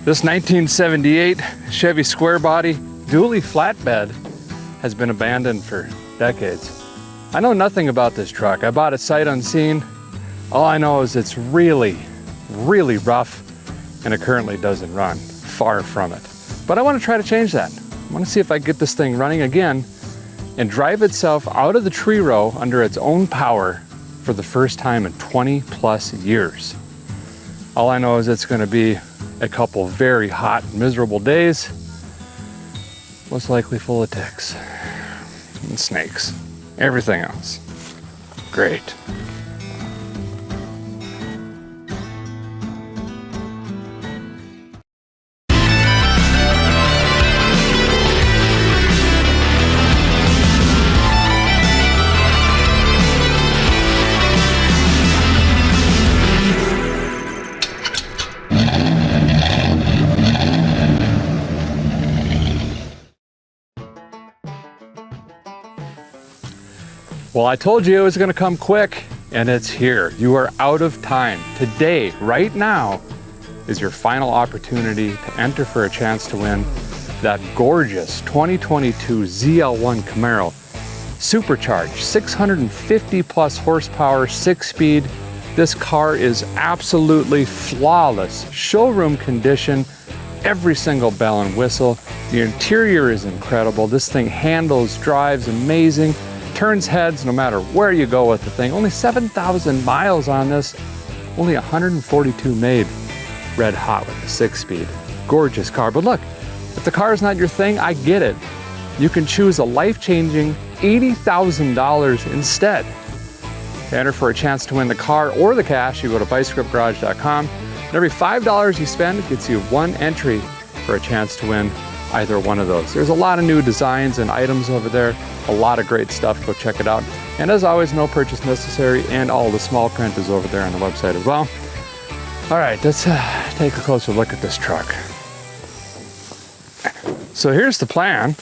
This 1978 Chevy square body dually flatbed has been abandoned for decades. I know nothing about this truck. I bought it sight unseen. All I know is it's really, really rough and it currently doesn't run. Far from it. But I want to try to change that. I want to see if I can get this thing running again and drive itself out of the tree row under its own power for the first time in 20 plus years. All I know is it's going to be a couple very hot, miserable days, most likely full of ticks and snakes, everything else. Great. Well, I told you it was going to come quick, and it's here. You are out of time. Today, right now, is your final opportunity to enter for a chance to win that gorgeous 2022 ZL1 Camaro. Supercharged, 650 plus horsepower, 6-speed. This car is absolutely flawless. Showroom condition, every single bell and whistle. The interior is incredible. This thing handles, drives amazing. Turns heads no matter where you go with the thing. Only 7,000 miles on this. Only 142 made red hot with the 6-speed. Gorgeous car. But look, if the car is not your thing, I get it. You can choose a life-changing $80,000 instead. To enter for a chance to win the car or the cash, you go to bicyclegarage.com. And every $5 you spend gets you one entry for a chance to win either one of those. There's a lot of new designs and items over there. A lot of great stuff. Go check it out. And as always, no purchase necessary, and all the small print is over there on the website as well. All right, let's take a closer look at this truck. So here's the plan.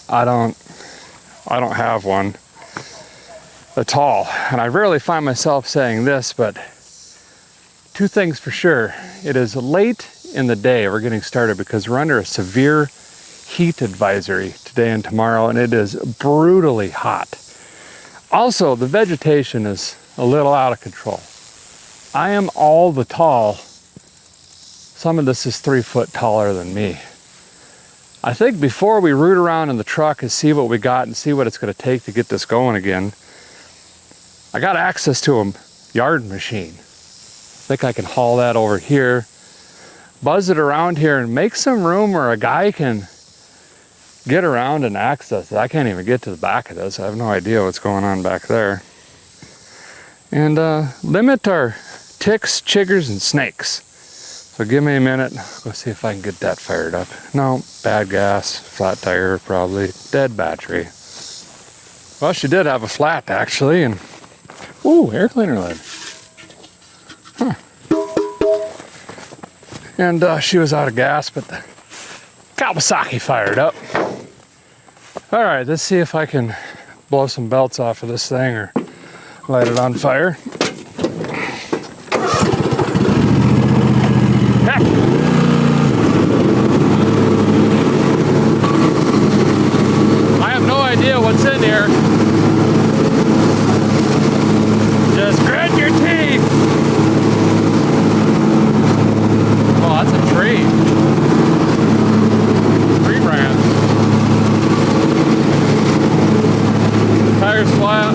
I don't have one at all, and I rarely find myself saying this, but two things for sure. It is late in the day. We're getting started because we're under a severe heat advisory today and tomorrow, and it is brutally hot. Also, the vegetation is a little out of control. I am all the tall. Some of this is 3 foot taller than me. I think before we root around in the truck and see what we got and see what it's going to take to get this going again, I got access to a yard machine. I think I can haul that over here, buzz it around here, and make some room where a guy can get around and access it. I can't even get to the back of this. I have no idea what's going on back there. And limit our ticks, chiggers, and snakes. So give me a minute. Go see if I can get that fired up. No, bad gas, flat tire probably, dead battery. Well, she did have a flat actually, and ooh, air cleaner lid. Huh. And she was out of gas, but the Kawasaki fired up. All right, let's see if I can blow some belts off of this thing or light it on fire. Heck. I have no idea what's in here. Just grit your teeth. Oh, that's a tree. Tree branch. Tires flat.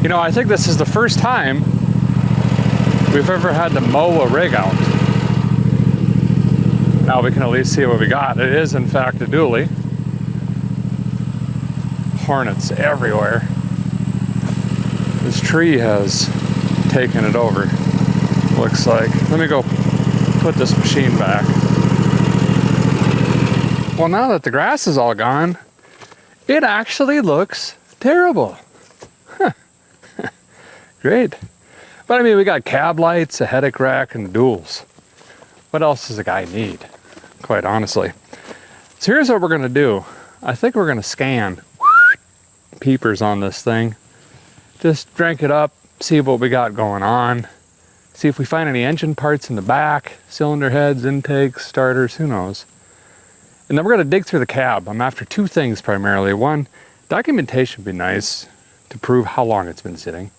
You know, I think this is the first time we've ever had to mow a rig out. Now we can at least see what we got. It is in fact a dually. Hornets everywhere. This tree has taken it over, looks like. Let me go put this machine back. Well, now that the grass is all gone, it actually looks terrible. Huh. Great. But I mean, we got cab lights, a headache rack, and duals. What else does a guy need, quite honestly? So here's what we're gonna do. I think we're gonna scan peepers on this thing. Just crank it up, see what we got going on. See if we find any engine parts in the back, cylinder heads, intakes, starters, who knows. And then we're gonna dig through the cab. I'm after two things primarily. One, documentation would be nice to prove how long it's been sitting.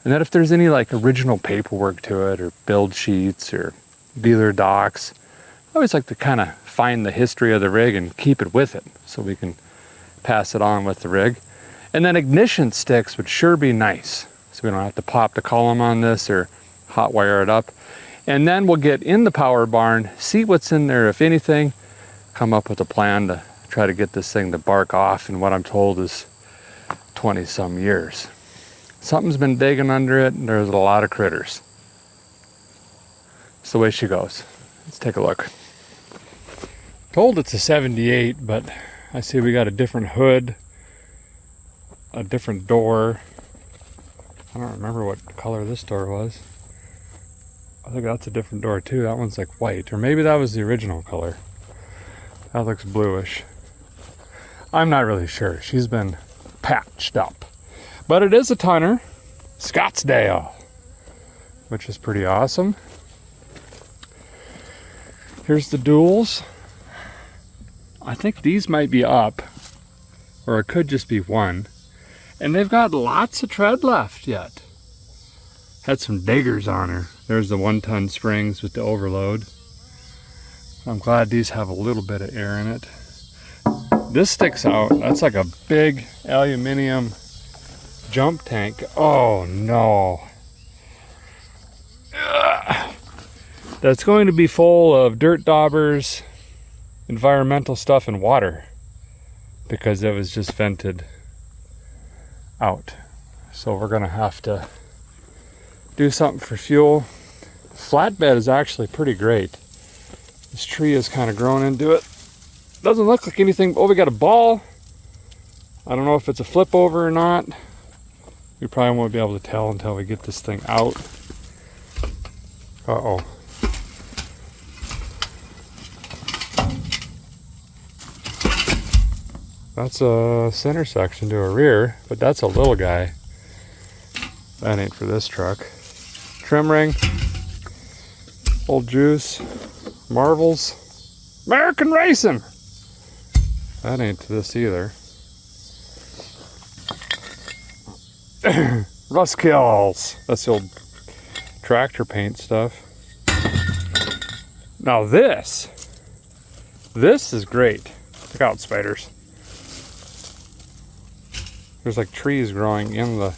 And then if there's any like original paperwork to it or build sheets or dealer docs, I always like to kind of find the history of the rig and keep it with it so we can pass it on with the rig. And then ignition sticks would sure be nice, so we don't have to pop the column on this or hot wire it up. And then we'll get in the power barn, see what's in there, if anything, come up with a plan to try to get this thing to bark off in what I'm told is 20 some years. Something's been digging under it and there's a lot of critters. It's the way she goes. Let's take a look. Told it's a 78, but I see we got a different hood, a different door. I don't remember what color this door was. I think that's a different door too. That one's like white, or maybe that was the original color. That looks bluish. I'm not really sure. She's been patched up. But it is a tonner, Scottsdale, which is pretty awesome. Here's the duals. I think these might be up, or it could just be one. And they've got lots of tread left yet. Had some diggers on her. There's the 1-ton springs with the overload. I'm glad these have a little bit of air in it. This sticks out. That's like a big aluminum jump tank. Oh no. Ugh. That's going to be full of dirt daubers, environmental stuff, and water because it was just vented out. So we're gonna have to do something for fuel. Flatbed is actually pretty great. This tree has kind of grown into it. Doesn't look like anything. Oh, we got a ball. I don't know if it's a flip over or not. We probably won't be able to tell until we get this thing out. Uh-oh. That's a center section to a rear, but that's a little guy. That ain't for this truck. Trim ring. Old juice. Marvels. American Racing! That ain't to this either. Rust kills. That's the old tractor paint stuff. Now this is great. Look out, spiders. There's like trees growing in the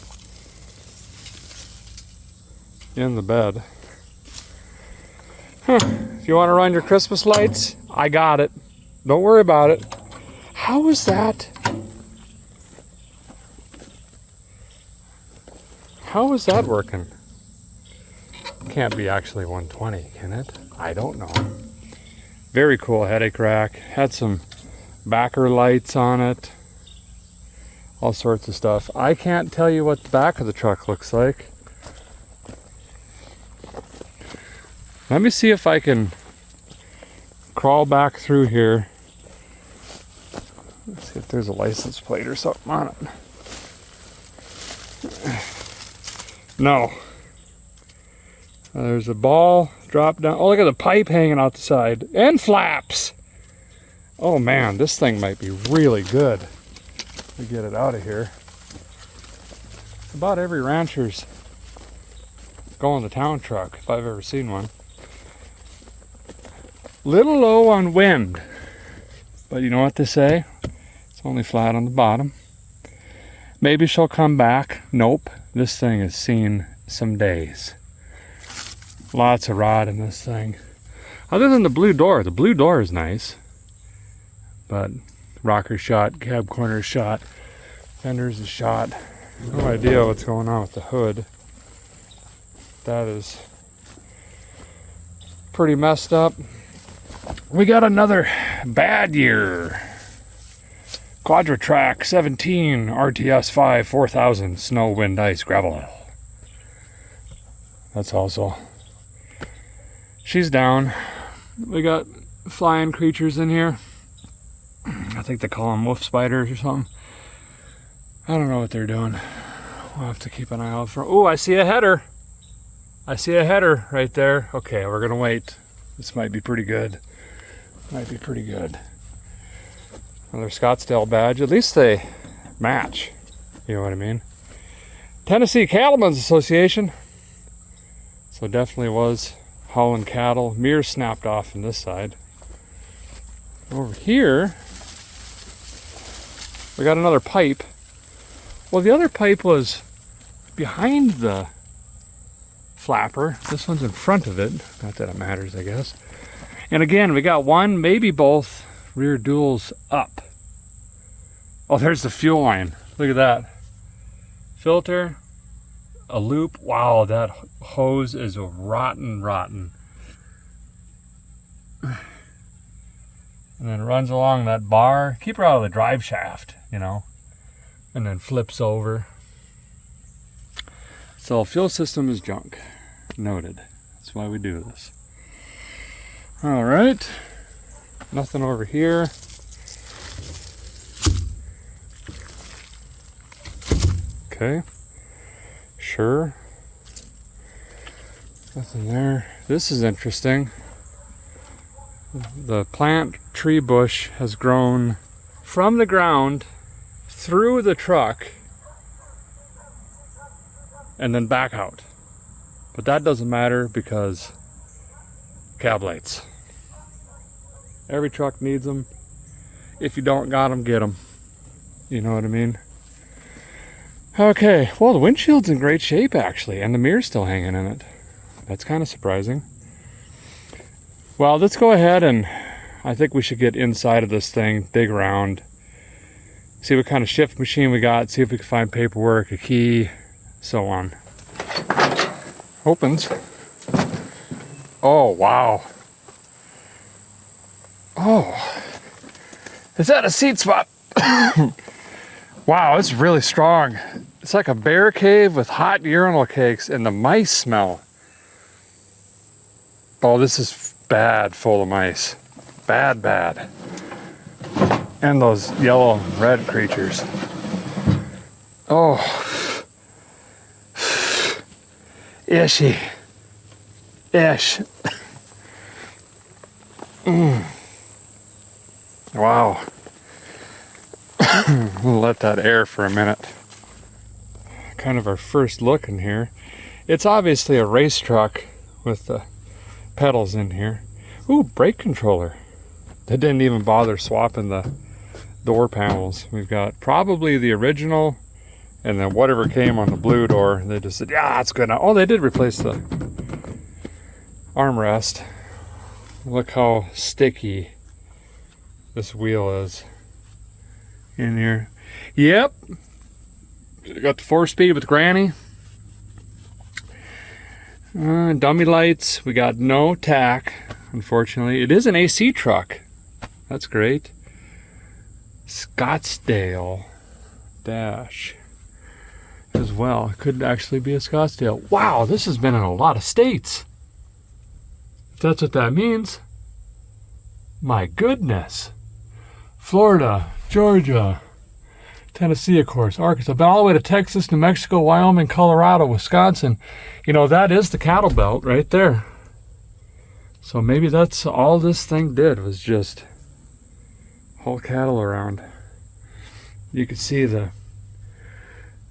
bed. If you want to run your Christmas lights, I got it. Don't worry about it. How is that? How is that working? Can't be actually 120, can it? I don't know. Very cool headache rack. Had some backer lights on it. All sorts of stuff. I can't tell you what the back of the truck looks like. Let me see if I can crawl back through here. Let's see if there's a license plate or something on it. No. There's a ball drop down. Oh, look at the pipe hanging out the side. And flaps. Oh man, this thing might be really good. To get it out of here. About every rancher's going to town truck, if I've ever seen one. Little low on wind, but you know what they say? It's only flat on the bottom. Maybe she'll come back. Nope. This thing has seen some days. Lots of rot in this thing. Other than the blue door is nice. But rocker shot, cab corner shot, fenders is shot. No idea what's going on with the hood. That is pretty messed up. We got another bad year. Quadratrack 17 RTS 5 4000 snow, wind, ice, gravel. That's also. She's down. We got flying creatures in here. I think they call them wolf spiders or something. I don't know what they're doing. We'll have to keep an eye out for. Oh, I see a header. I see a header right there. Okay, we're gonna wait. This might be pretty good. Might be pretty good. Another Scottsdale badge. At least they match. You know what I mean? Tennessee Cattlemen's Association. So definitely was hauling cattle. Mirror snapped off on this side. Over here, we got another pipe. Well, the other pipe was behind the flapper. This one's in front of it. Not that it matters, I guess. And again, we got one, maybe both rear duals up. Oh, there's the fuel line. Look at that. Filter, a loop. Wow, that hose is rotten. And then runs along that bar. Keep her out of the drive shaft, you know. And then flips over. So fuel system is junk. Noted. That's why we do this. All right. Nothing over here. Okay. Sure. Nothing there. This is interesting. The plant tree bush has grown from the ground through the truck and then back out. But that doesn't matter because cab lights. Every truck needs them. If you don't got them, get them. You know what I mean? Okay, well, the windshield's in great shape actually, and the mirror's still hanging in it. That's kind of surprising. Well, let's go ahead and I think we should get inside of this thing, dig around, see what kind of shift machine we got, see if we can find paperwork, a key, so on. Opens. Oh, wow. Oh, is that a seat spot? Wow, it's really strong. It's like a bear cave with hot urinal cakes and the mice smell. Oh, this is bad full of mice. Bad. And those yellow and red creatures. Oh. Ishy. Ish. Wow. We'll let that air for a minute. Kind of our first look in here. It's obviously a race truck with the pedals in here. Ooh, brake controller. They didn't even bother swapping the door panels. We've got probably the original and then whatever came on the blue door. They just said, yeah, that's good now. Oh, they did replace the armrest. Look how sticky this wheel is in here. Yep. Got the 4-speed with Granny. Dummy lights. We got no tack, unfortunately. It is an AC truck. That's great. Scottsdale dash as well. It could actually be a Scottsdale. Wow, this has been in a lot of states. If that's what that means. My goodness. Florida, Georgia, Tennessee, of course, Arkansas, been all the way to Texas, New Mexico, Wyoming, Colorado, Wisconsin. You know, that is the cattle belt right there. So maybe that's all this thing did, was just haul cattle around. You can see the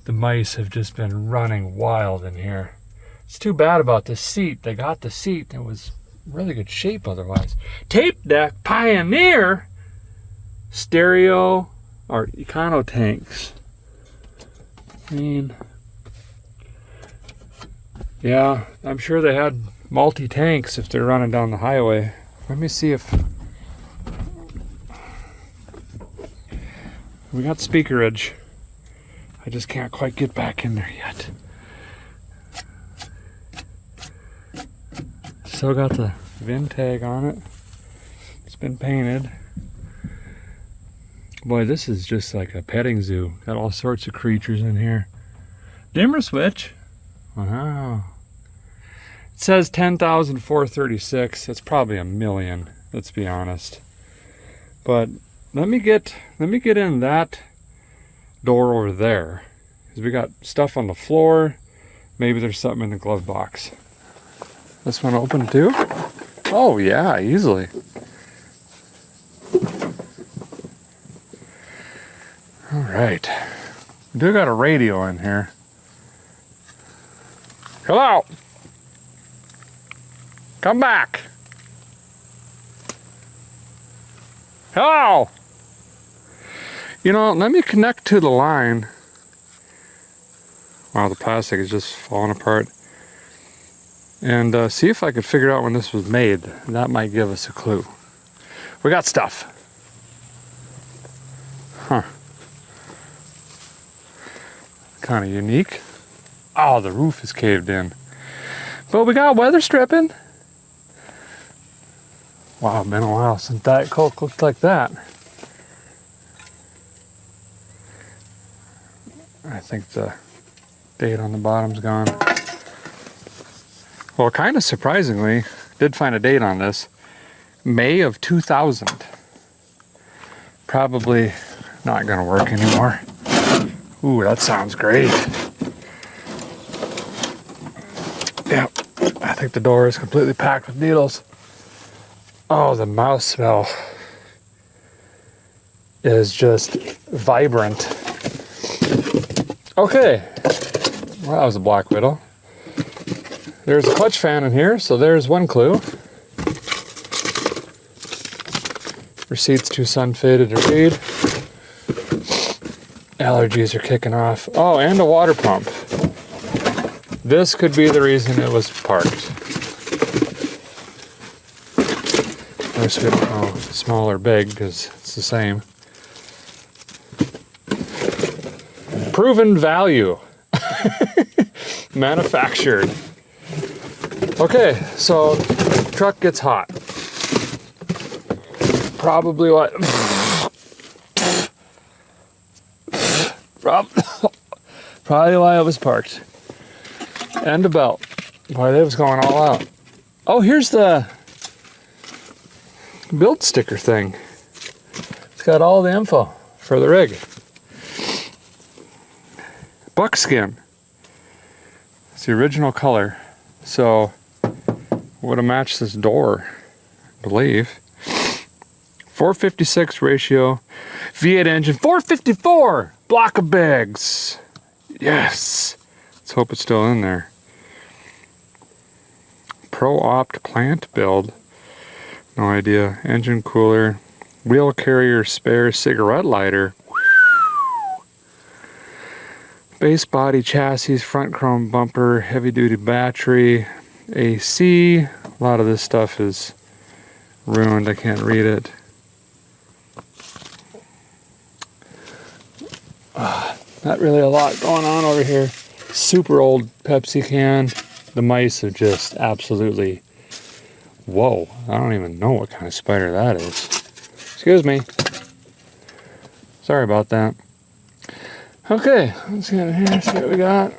mice have just been running wild in here. It's too bad about the seat. They got the seat. It was really good shape otherwise. Tape deck, Pioneer, stereo, or Econo tanks. I mean, yeah, I'm sure they had multi-tanks if they're running down the highway. Let me see if we got speakerage. I just can't quite get back in there yet. Still got the VIN tag on it. It's been painted. Boy, this is just like a petting zoo. Got all sorts of creatures in here. Dimmer switch. Wow. It says 10,436. It's probably a million, let's be honest. But let me get in that door over there. Because we got stuff on the floor. Maybe there's something in the glove box. This one open too? Oh yeah, easily. All right. We do got a radio in here. Hello. Come back. Hello. You know, let me connect to the line. Wow, the plastic is just falling apart. And see if I could figure out when this was made. That might give us a clue. We got stuff. Huh. Kind of unique. Oh, the roof is caved in. But we got weather stripping. Wow, been a while since Diet Coke looked like that. I think the date on the bottom's gone. Well, kind of surprisingly, did find a date on this. May of 2000. Probably not gonna work anymore. Ooh, that sounds great. Yep, I think the door is completely packed with needles. Oh, the mouse smell is just vibrant. Okay, well, that was a Black Widow. There's a clutch fan in here, so there's one clue. Receipt's too sun-faded to read. Allergies are kicking off. Oh, and a water pump. This could be the reason it was parked. Of course, we don't know if it's small or big because it's the same. Proven value. Manufactured. Okay, so truck gets hot. Probably what? Probably why it was parked. And a belt. Boy, that was going all out. Oh, here's the build sticker thing. It's got all the info for the rig. Buckskin. It's the original color. So, would have matched this door, I believe. 456 ratio, V8 engine, 454! Block of bags. Yes. Let's hope it's still in there. Pro Opt plant build. No idea. Engine cooler. Wheel carrier spare cigarette lighter. Base body chassis, front chrome bumper, heavy duty battery, AC. A lot of this stuff is ruined. I can't read it. Not really a lot going on over here. Super old Pepsi can. The mice are just absolutely... Whoa, I don't even know what kind of spider that is. Excuse me. Sorry about that. Okay, let's get in here, see what we got.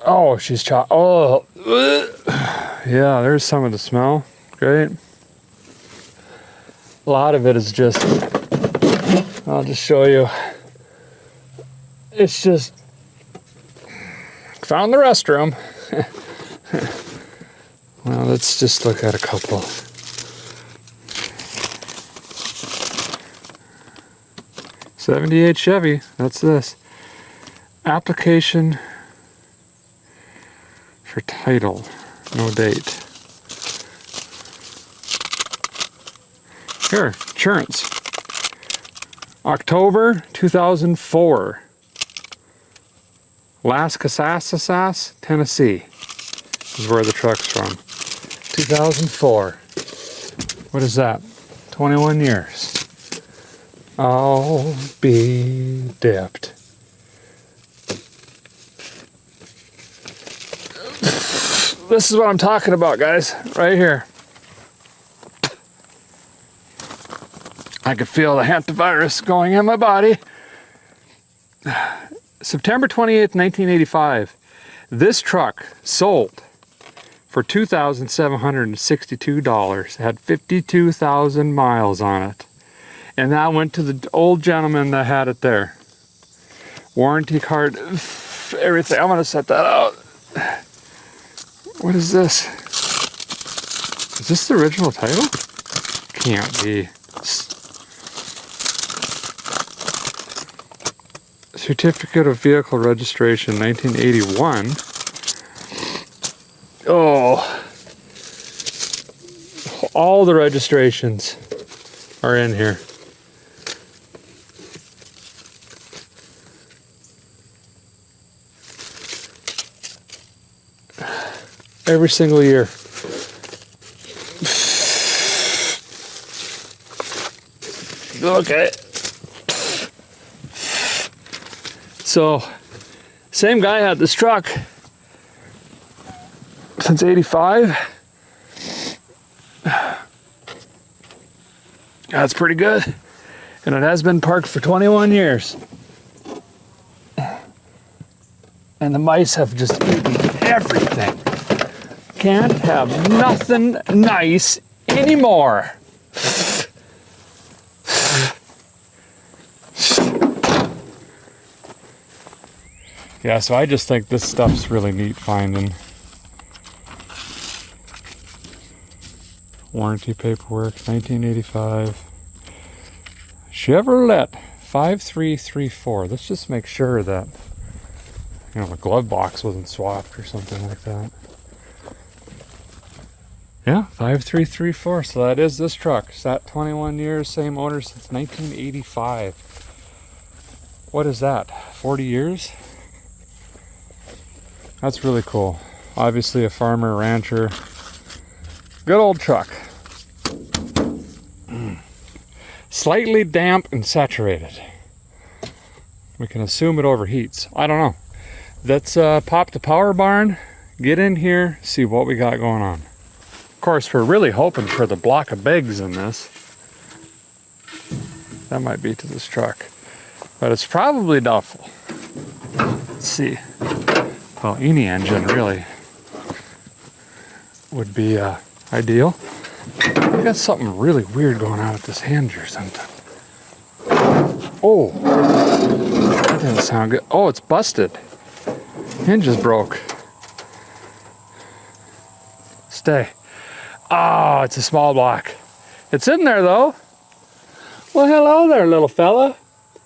Oh, she's chopped. Oh, yeah, there's some of the smell. Great. A lot of it is just... I'll just show you. It's just found the restroom. Well, let's just look at a couple. '78 Chevy, that's this. Application for title, no date. Here, insurance. October 2004. Laskasassas, Tennessee is where the truck's from. 2004. What is that? 21 years. I'll be dipped. This is what I'm talking about, guys, right here. I could feel the hantavirus going in my body. September 28th, 1985. This truck sold for $2,762. It had 52,000 miles on it. And that went to the old gentleman that had it there. Warranty card, everything. I'm gonna set that out. What is this? Is this the original title? Can't be. Certificate of Vehicle Registration, 1981. Oh, all the registrations are in here. Every single year. Okay. So, same guy had this truck since 85. That's pretty good. And it has been parked for 21 years. And the mice have just eaten everything. Can't have nothing nice anymore. Yeah, so I just think this stuff's really neat finding. Warranty paperwork, 1985. Chevrolet 5334. Let's just make sure that, you know, the glove box wasn't swapped or something like that. Yeah, 5334. So that is this truck. Sat 21 years, same owner since 1985. What is that? 40 years? That's really cool. Obviously a farmer, rancher. Good old truck. Slightly damp and saturated. We can assume it overheats. I don't know. Let's pop the power barn, get in here, see what we got going on. Of course, we're really hoping for the block of bigs in this. That might be to this truck. But it's probably doubtful. Let's see. Well, any engine really would be ideal. I got something really weird going on with this hinge or something. Oh, that didn't sound good. Oh, it's busted. Hinge is broke. Stay. Oh, it's a small block. It's in there though. Well, hello there, little fella.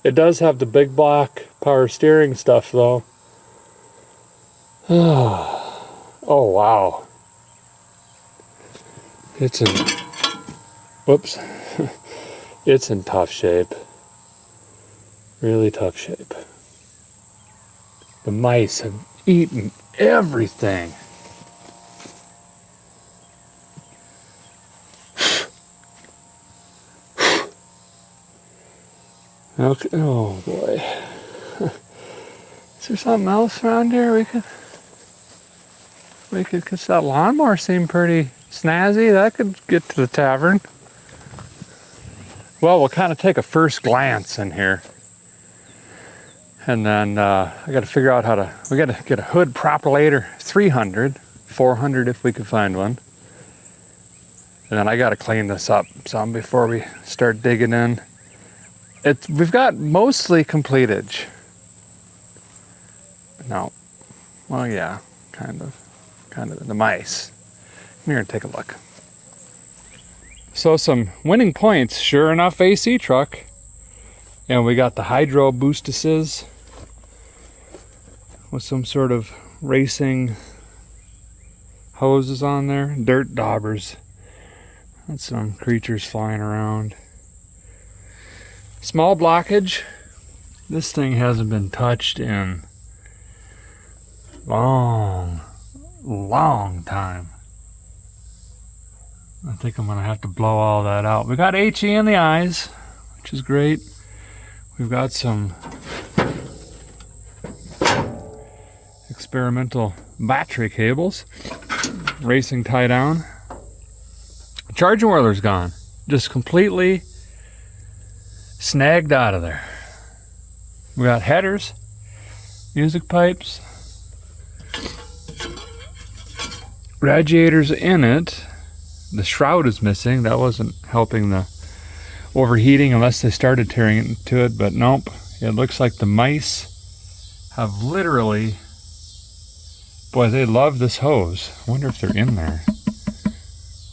It does have the big block power steering stuff though. Oh, wow. It's in, whoops. It's in tough shape. Really tough shape. The mice have eaten everything. Okay. Oh boy. Is there something else around here we could, cause that lawnmower seemed pretty snazzy. That could get to the tavern. Well, we'll kind of take a first glance in here. And then I got to figure out how to, we got to get a hood propulator, 300, 400 if we could find one. And then I got to clean this up some before we start digging in. We've got mostly completed. No. Well, yeah, kind of the mice. Come here and take a look. So some winning points, sure enough, AC truck. And we got the hydro boostuses with some sort of racing hoses on there. Dirt daubers. That's some creatures flying around. Small blockage. This thing hasn't been touched in long time. I think I'm gonna have to blow all that out. We got HE in the eyes, which is great. We've got some experimental battery cables, racing tie down. Charging whirler's gone, just completely snagged out of there. We got headers, music pipes, radiators in it. The shroud is missing. That wasn't helping the overheating unless they started tearing into it, but nope. It looks like the mice have literally, boy, they love this hose. I wonder if they're in there.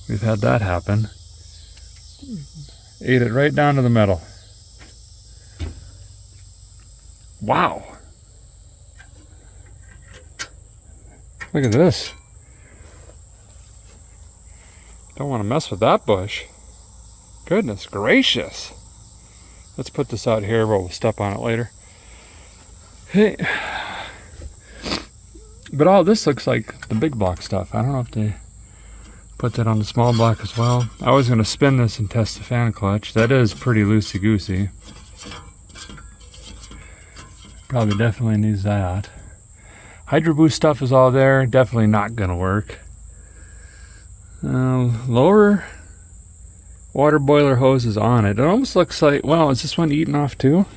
We've had that happen. Ate it right down to the metal. Wow. Look at this. Don't want to mess with that bush. Goodness gracious. Let's put this out here where we'll step on it later. Hey. But all this looks like the big block stuff. I don't know if they put that on the small block as well. I was going to spin this and test the fan clutch. That is pretty loosey-goosey. Probably definitely needs that. Hydro boost stuff is all there. Definitely not going to work. Lower water boiler hose is on it. It almost looks like, well, is this one eaten off too?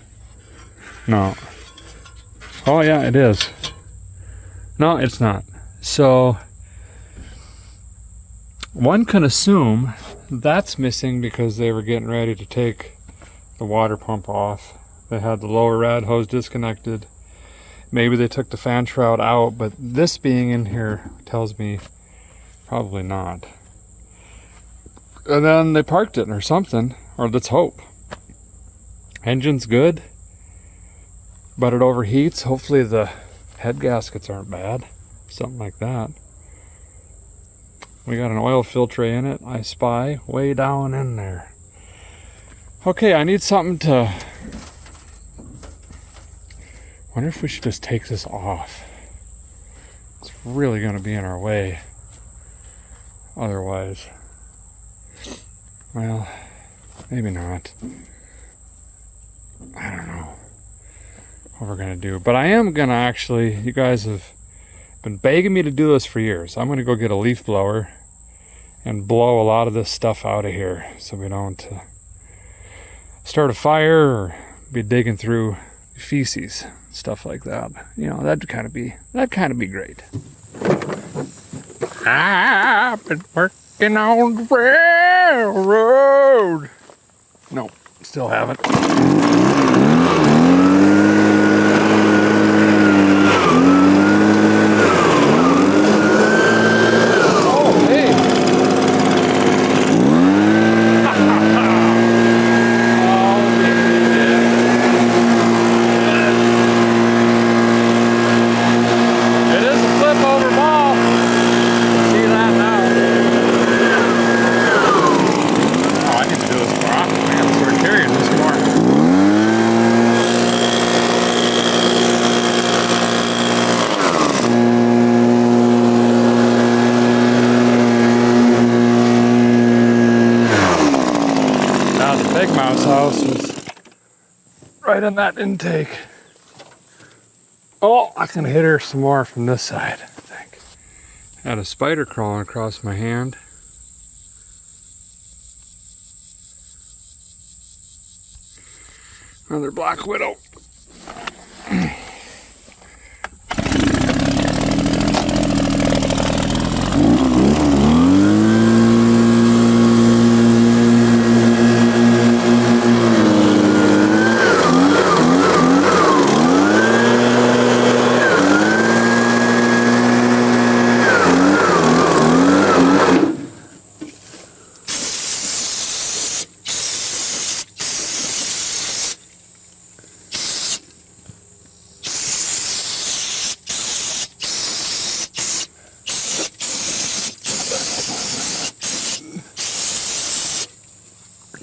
No. Oh yeah, it is. No, it's not. So one can assume that's missing because they were getting ready to take the water pump off. They had the lower rad hose disconnected. Maybe they took the fan shroud out, but this being in here tells me probably not. And then they parked it or something, or let's hope. Engine's good, but it overheats. Hopefully the head gaskets aren't bad. Something like that. We got an oil filter in it, I spy, way down in there. Okay, I need something to... Wonder if we should just take this off. It's really going to be in our way. Otherwise. Well, maybe not. I don't know what we're going to do. But I am going to actually, you guys have been begging me to do this for years. I'm going to go get a leaf blower and blow a lot of this stuff out of here so we don't start a fire or be digging through feces, stuff like that. You know, that'd kind of be great. I've been working on the railroad. Nope, still haven't. Oh, hey. It is a flip over ball. See that now. Oh, I need to do this more often, man. Start carrying this more. Now the big mouse house is right in that intake. Oh, I can hit her some more from this side, I think. Had a spider crawling across my hand. Another black widow.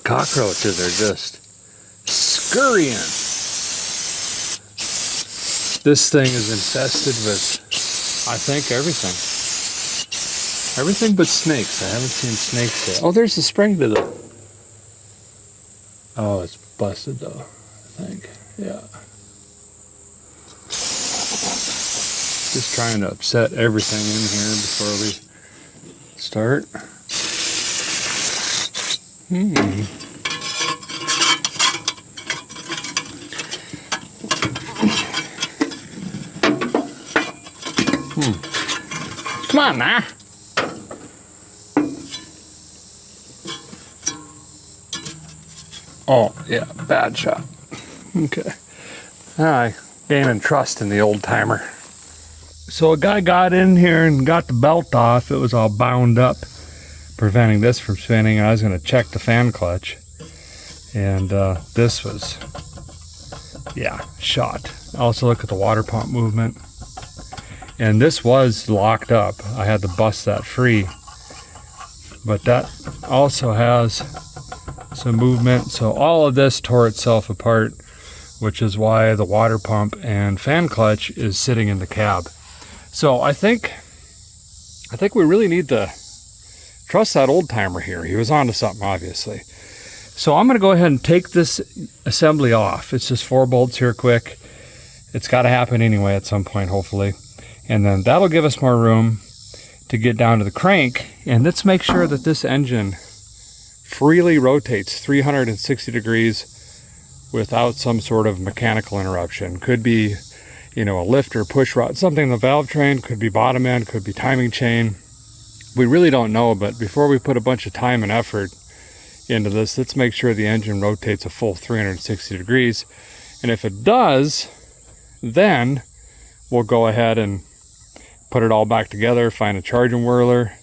Cockroaches are just scurrying. This thing is infested with I think everything. Everything but snakes. I haven't seen snakes yet. Oh, there's the spring to the... Oh, it's busted though, I think. Yeah. Just trying to upset everything in here before we start. Come on now. Oh, yeah, bad shot. Okay. Alright, gaining trust in the old timer. So a guy got in here and got the belt off. It was all bound up, preventing this from spinning. I was going to check the fan clutch. And this was, yeah, shot. Also look at the water pump movement. And this was locked up. I had to bust that free. But that also has some movement. So all of this tore itself apart, which is why the water pump and fan clutch is sitting in the cab. So I think we really need to trust that old timer here. He was onto something, obviously. So I'm going to go ahead and take this assembly off. It's just 4 bolts here quick. It's got to happen anyway at some point, hopefully. And then that'll give us more room to get down to the crank. And let's make sure that this engine freely rotates 360 degrees without some sort of mechanical interruption. Could be, you know, a lift or push rod, something in the valve train, could be bottom end, could be timing chain. We really don't know, but before we put a bunch of time and effort into this, let's make sure the engine rotates a full 360 degrees. And if it does, then we'll go ahead and put it all back together, find a charging whirler.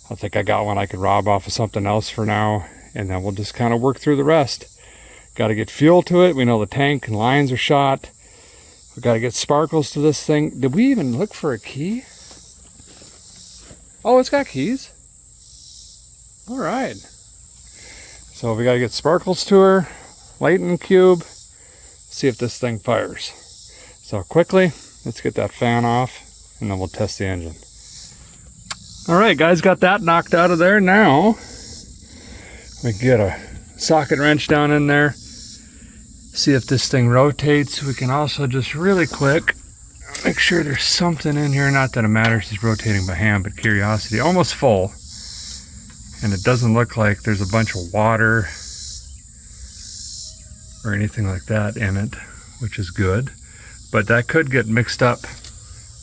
I think I got one I could rob off of something else for now, and then we'll just kind of work through the rest. Got to get fuel to it. We know the tank and lines are shot. We got to get sparkles to this thing. Did we even look for a key? Oh, it's got keys. All right. So we got to get sparkles to her, lighten cube, see if this thing fires. So quickly, let's get that fan off, and then we'll test the engine. All right, guys, got that knocked out of there. Now we get a socket wrench down in there, see if this thing rotates. We can also just really quick make sure there's something in here. Not that it matters, it's rotating by hand, but curiosity. Almost full, and it doesn't look like there's a bunch of water or anything like that in it, which is good. But that could get mixed up,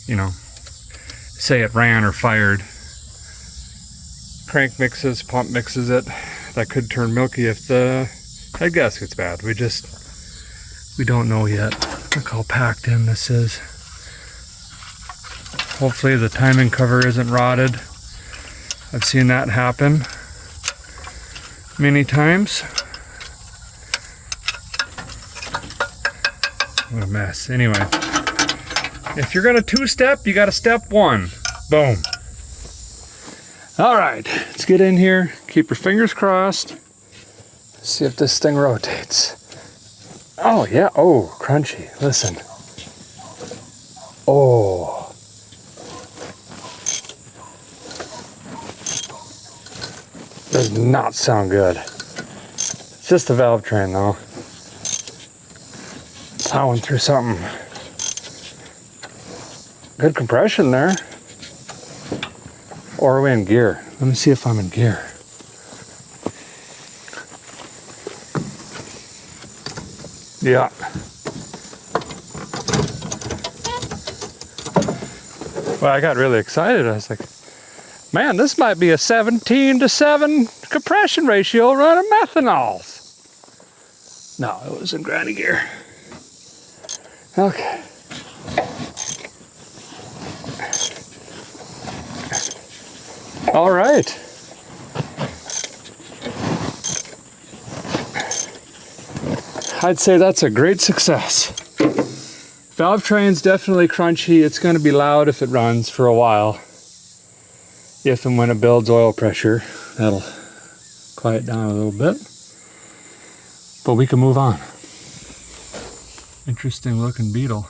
you know, say it ran or fired. Crank mixes, pump mixes it. That could turn milky if the head gasket's bad. We don't know yet. Look how packed in this is. Hopefully the timing cover isn't rotted. I've seen that happen many times. What a mess. Anyway, if you're gonna two-step, you gotta step one. Boom. All right, let's get in here. Keep your fingers crossed. See if this thing rotates. Oh yeah, oh, crunchy, listen. Oh. Does not sound good. It's just the valve train though. Plowing through something. Good compression there. Or are we in gear? Let me see if I'm in gear. Yeah. Well, I got really excited. I was like, man, this might be a 17:7 compression ratio running methanols. No, it was in granny gear. Okay. All right. I'd say that's a great success. Valve train's definitely crunchy. It's going to be loud if it runs for a while. If and when it builds oil pressure, that'll quiet down a little bit. But we can move on. Interesting looking beetle.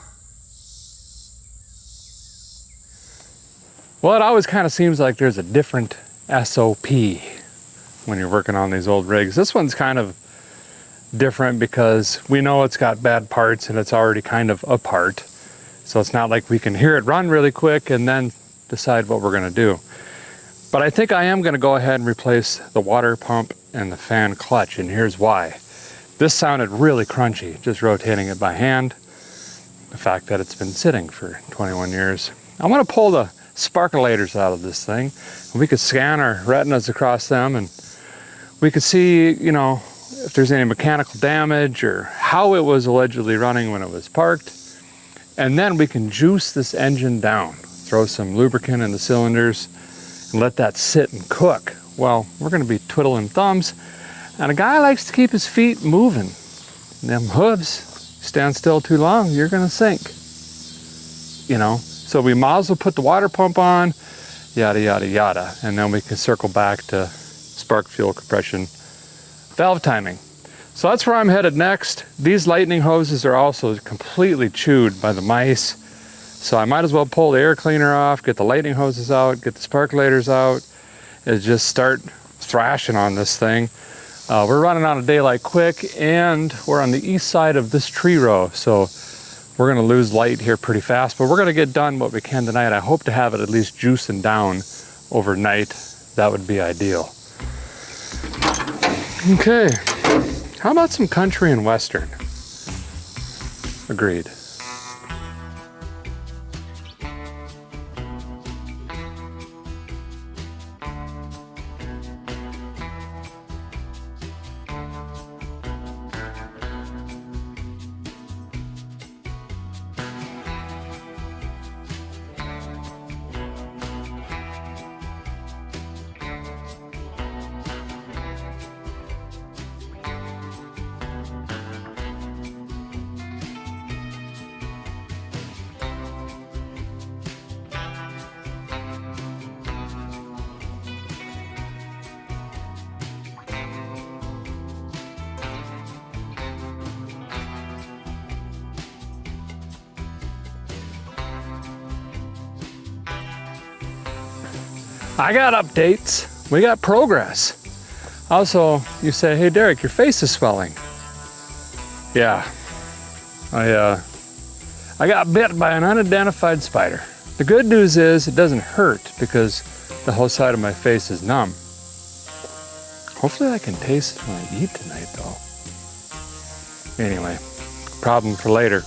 Well, it always kind of seems like there's a different SOP when you're working on these old rigs. This one's kind of different because we know it's got bad parts and it's already kind of apart. So it's not like we can hear it run really quick and then decide what we're going to do. But I think I am going to go ahead and replace the water pump and the fan clutch, and here's why. This sounded really crunchy, just rotating it by hand. The fact that it's been sitting for 21 years. I'm going to pull the sparkulators out of this thing, and we could scan our retinas across them, and we could see, you know, if there's any mechanical damage or how it was allegedly running when it was parked. And then we can juice this engine down, throw some lubricant in the cylinders, and let that sit and cook. Well, we're going to be twiddling thumbs, and a guy likes to keep his feet moving. Them hooves, stand still too long, you're going to sink. You know, so we might as well put the water pump on, yada, yada, yada, and then we can circle back to spark fuel compression valve timing. So that's where I'm headed next. These lightning hoses are also completely chewed by the mice. So I might as well pull the air cleaner off, get the lightning hoses out, get the sparkulators out, and just start thrashing on this thing. We're running on a daylight quick, and we're on the east side of this tree row. So we're gonna lose light here pretty fast, but we're gonna get done what we can tonight. I hope to have it at least juicing down overnight. That would be ideal. Okay, how about some country and western? Agreed. I got updates. We got progress. Also, you say, hey Derek, your face is swelling. Yeah, I got bit by an unidentified spider. The good news is it doesn't hurt because the whole side of my face is numb. Hopefully I can taste it when I eat tonight though. Anyway, problem for later.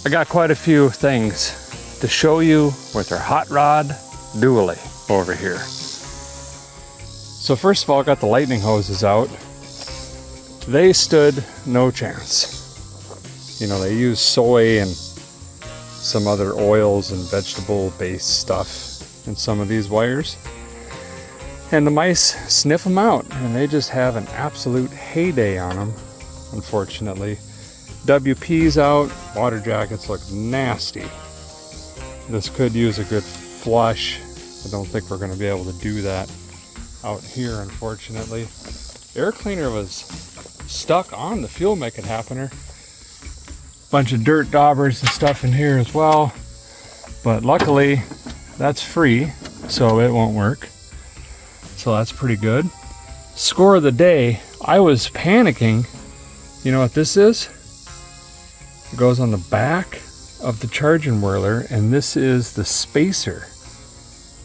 I got quite a few things to show you with our hot rod Dually over here. So first of all, I got the lightning hoses out. They stood no chance. You know, they use soy and some other oils and vegetable based stuff in some of these wires. And the mice sniff them out and they just have an absolute heyday on them, unfortunately. WP's out, water jackets look nasty. This could use a good flush. I don't think we're going to be able to do that out here, unfortunately. Air cleaner was stuck on the fuel make it happener. Bunch of dirt daubers and stuff in here as well, but luckily that's free, so it won't work. So that's pretty good. Score of the day, I was panicking. You know what this is? It goes on the back of the charging whirler, and this is the spacer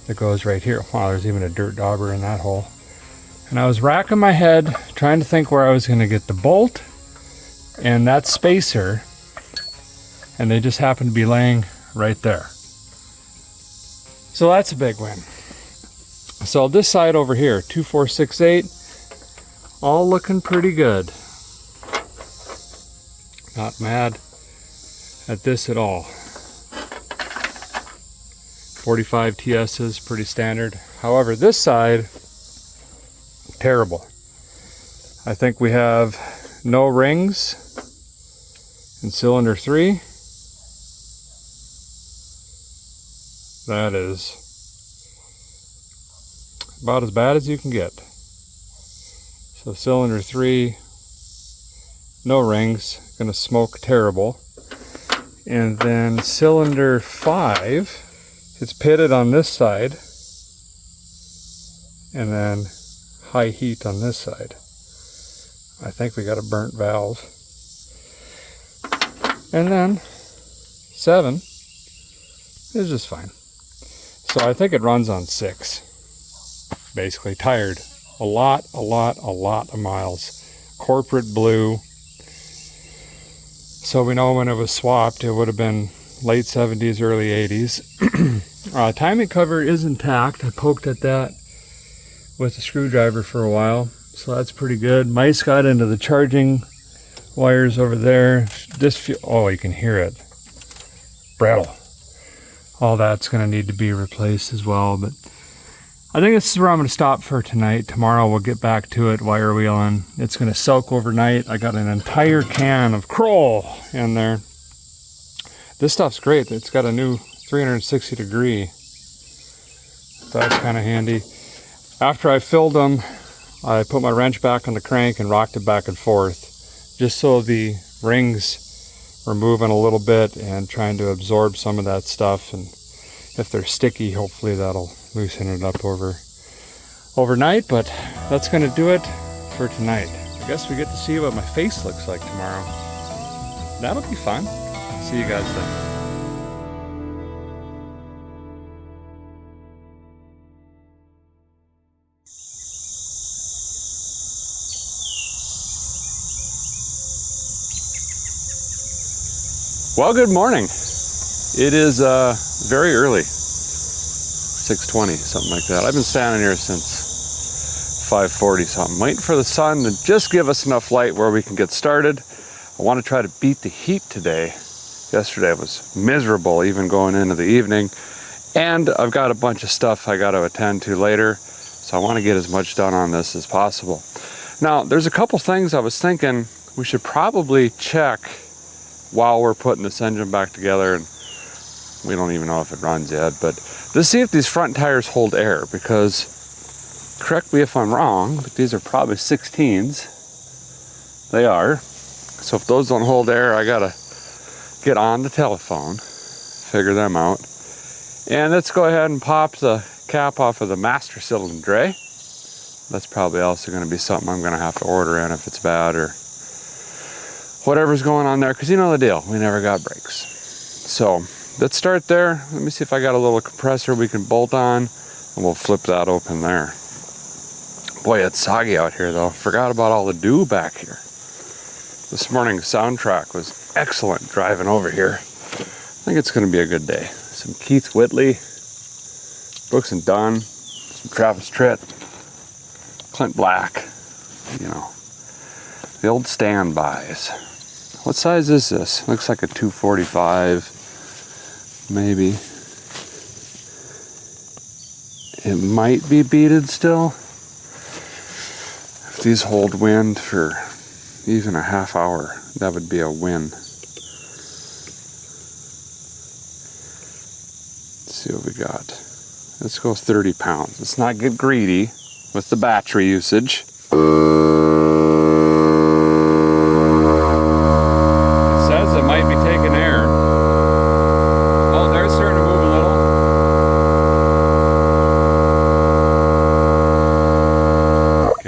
that goes right here. Wow, there's even a dirt dauber in that hole. And I was racking my head trying to think where I was going to get the bolt and that spacer, and they just happened to be laying right there. So that's a big win. So this side over here, 2468, all looking pretty good. Not mad at this at all. 45 TS is pretty standard. However, this side, terrible. I think we have no rings in cylinder 3. That is about as bad as you can get. So cylinder 3, no rings, gonna smoke terrible. And then cylinder 5 It's pitted on this side, and then high heat on this side. I think we got a burnt valve. And then 7 is just fine. So I think it runs on 6. Basically tired. A lot of miles. Corporate blue. So we know when it was swapped, it would have been late 70s, early 80s. Timing cover is intact. I poked at that with a screwdriver for a while. So that's pretty good. Mice got into the charging wires over there. Oh, you can hear it. Brattle. All that's going to need to be replaced as well. But I think this is where I'm going to stop for tonight. Tomorrow we'll get back to it, wire wheeling. It's going to soak overnight. I got an entire can of Kroll in there. This stuff's great. It's got a new 360 degree. That's kind of handy. After I filled them, I put my wrench back on the crank and rocked it back and forth, just so the rings were moving a little bit and trying to absorb some of that stuff. And if they're sticky, hopefully that'll loosen it up overnight. But that's going to do it for tonight. I guess we get to see what my face looks like tomorrow. That'll be fun. See you guys then. Well, good morning. It is very early, 6:20, something like that. I've been standing here since 5:40 something, waiting for the sun to just give us enough light where we can get started. I want to try to beat the heat today. Yesterday was miserable, even going into the evening. And I've got a bunch of stuff I got to attend to later, so I want to get as much done on this as possible. Now, there's a couple things I was thinking we should probably check while we're putting this engine back together, and we don't even know if it runs yet, but let's see if these front tires hold air, because, correct me if I'm wrong, but these are probably 16s. They are. So if those don't hold air, I gotta get on the telephone, figure them out. And let's go ahead and pop the cap off of the master cylinder. That's probably also gonna be something I'm gonna have to order in if it's bad or whatever's going on there, because you know the deal, we never got brakes. So let's start there. Let me see if I got a little compressor we can bolt on, and we'll flip that open there. Boy, it's soggy out here though. Forgot about all the dew back here. This morning's soundtrack was excellent driving over here. I think it's going to be a good day. Some Keith Whitley, Brooks and Dunn, some Travis Tritt, Clint Black, you know, the old standbys. What size is this? Looks like a 245, maybe. It might be beaded still. If these hold wind for even a half hour, that would be a win. Let's see what we got. Let's go 30 pounds. Let's not get greedy with the battery usage.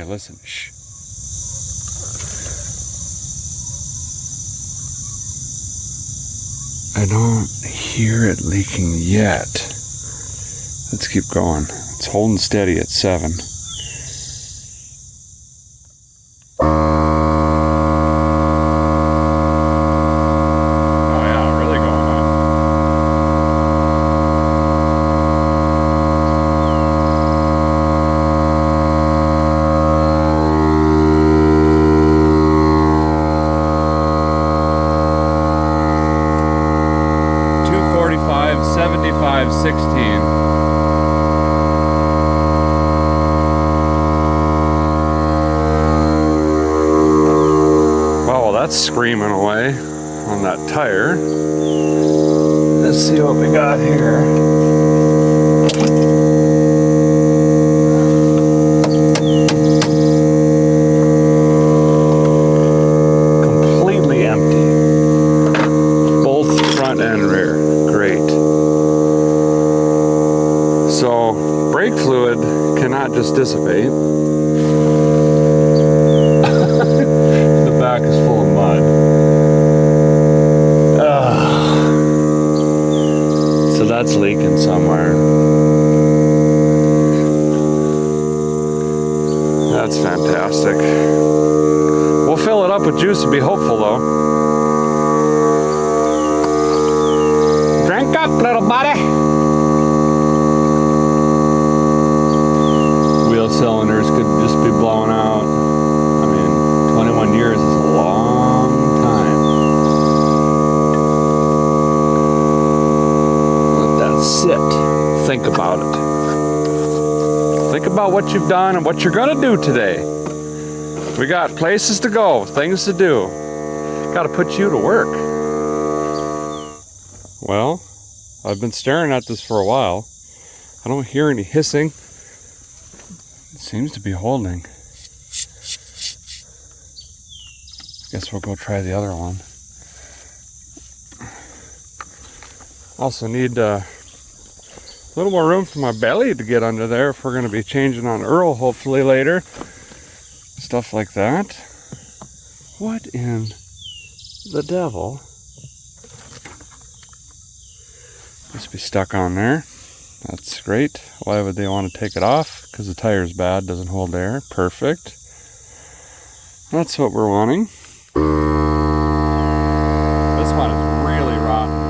Listen, shh. I don't hear it leaking yet. Let's keep going. It's holding steady at 7. Screaming away on that tire. Let's see what we got here. Completely empty. Both front and rear. Great. this dissipate. The back is full of mud. So that's leaking somewhere. That's fantastic. We'll fill it up with juice and be hopeful though. Drink up, little buddy. Wheel cylinders could just be blown out. I mean, 21 years is a long time. Let that sit. Think about it. Think about what you've done and what you're gonna do today. We got places to go, things to do. Gotta put you to work. Well, I've been staring at this for a while. I don't hear any hissing. It seems to be holding. Guess we'll go try the other one. Also need a little more room for my belly to get under there if we're going to be changing on Earl hopefully later. Stuff like that. What in the devil? Must be stuck on there. That's great. Why would they want to take it off? Because the tire's bad, doesn't hold air. Perfect. That's what we're wanting. This one is really rotten.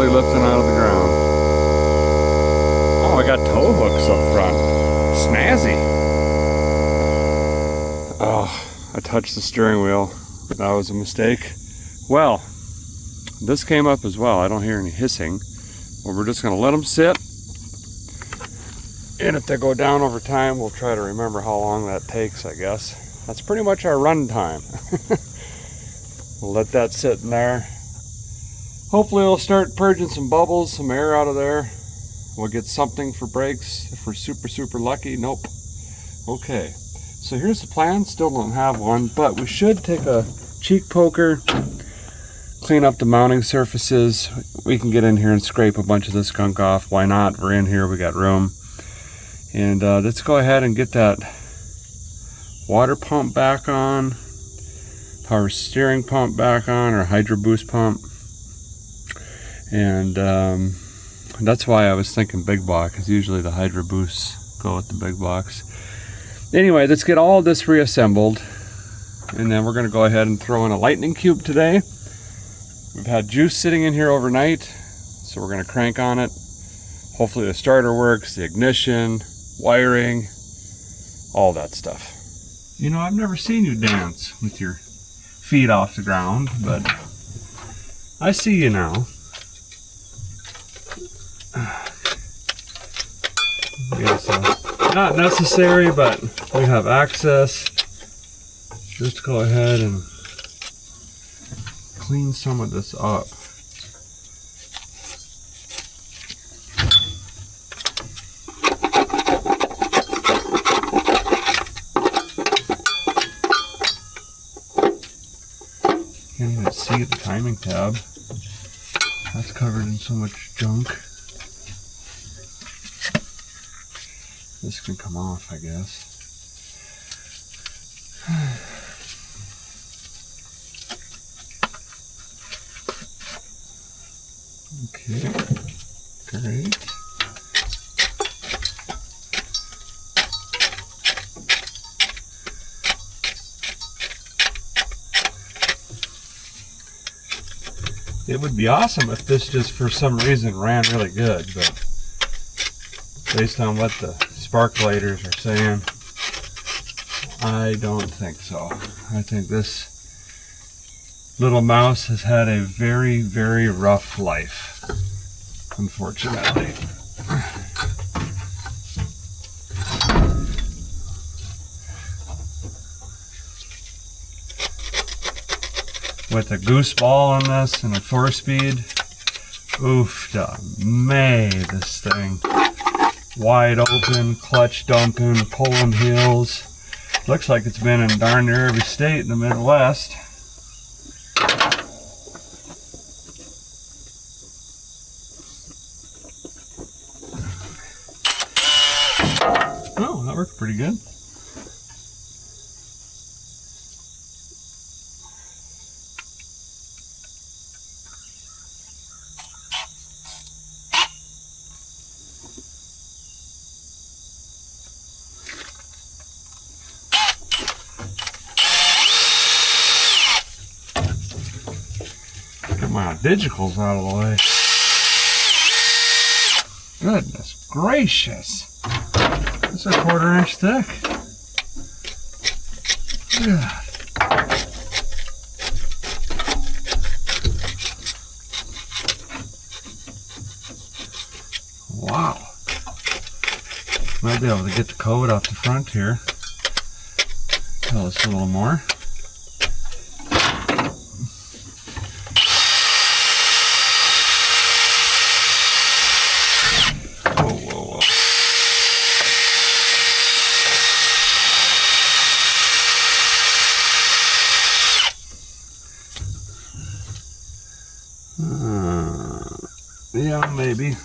Lifting out of the ground. Oh, I got tow hooks up front. Snazzy. Oh, I touched the steering wheel. That was a mistake. Well, this came up as well. I don't hear any hissing. Well, we're just going to let them sit. And if they go down over time, we'll try to remember how long that takes, I guess. That's pretty much our run time. We'll let that sit in there. Hopefully it'll start purging some bubbles, some air out of there. We'll get something for brakes if we're super lucky. Nope. Okay, so here's the plan. Still don't have one, but we should take a cheek poker, clean up the mounting surfaces. We can get in here and scrape a bunch of this gunk off. Why not? We're in here, we got room. And let's go ahead and get that water pump back on, power steering pump back on, or hydro boost pump. And that's why I was thinking big block, because usually the hydro boosts go with the big blocks. Anyway, let's get all this reassembled, and then we're going to go ahead and throw in a lightning cube today. We've had juice sitting in here overnight, so we're going to crank on it. Hopefully the starter works, the ignition, wiring, all that stuff. You know, I've never seen you dance with your feet off the ground, but I see you now. Yes, not necessary, but we have access. Just go ahead and clean some of this up. Can't even see the timing tab. That's covered in so much junk. This can come off, I guess. Okay, great. It would be awesome if this just for some reason ran really good, but based on what the spark lighters are saying. I don't think so. I think this little mouse has had a very, very rough life, unfortunately. With a goose ball on this and a 4-speed, oof, may this thing. Wide open, clutch dumping, pulling heels. Looks like it's been in darn near every state in the Midwest. Oh, that worked pretty good. Get my digicals out of the way. Goodness gracious. It's a 1/4 inch thick. God. Wow. Might be able to get the coat off the front here. Tell us a little more. Yeah, maybe.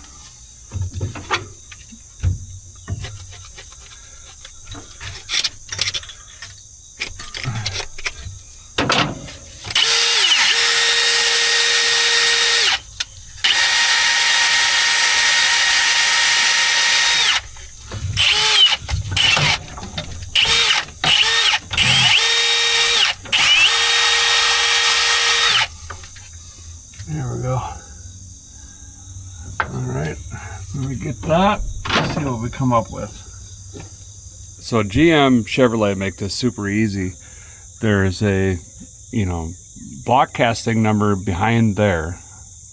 There we go. Alright, let me get that. Let's see what we come up with. So GM Chevrolet make this super easy. There's a, block casting number behind there,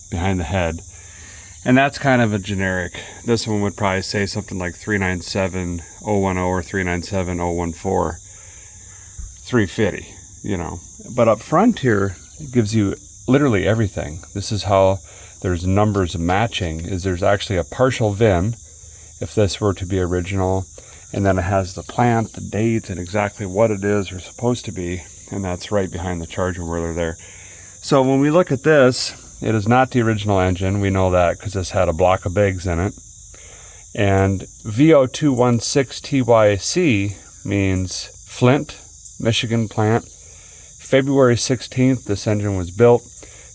behind the head. And that's kind of a generic. This one would probably say something like 397010 or 397014. 350, But up front here, it gives you literally everything. This is how there's numbers matching, is there's actually a partial VIN, if this were to be original, and then it has the plant, the date, and exactly what it is or supposed to be, and that's right behind the charger whirler there. So when we look at this, it is not the original engine. We know that because this had a block of bigs in it. And VO216TYC means Flint, Michigan plant. February 16th, this engine was built.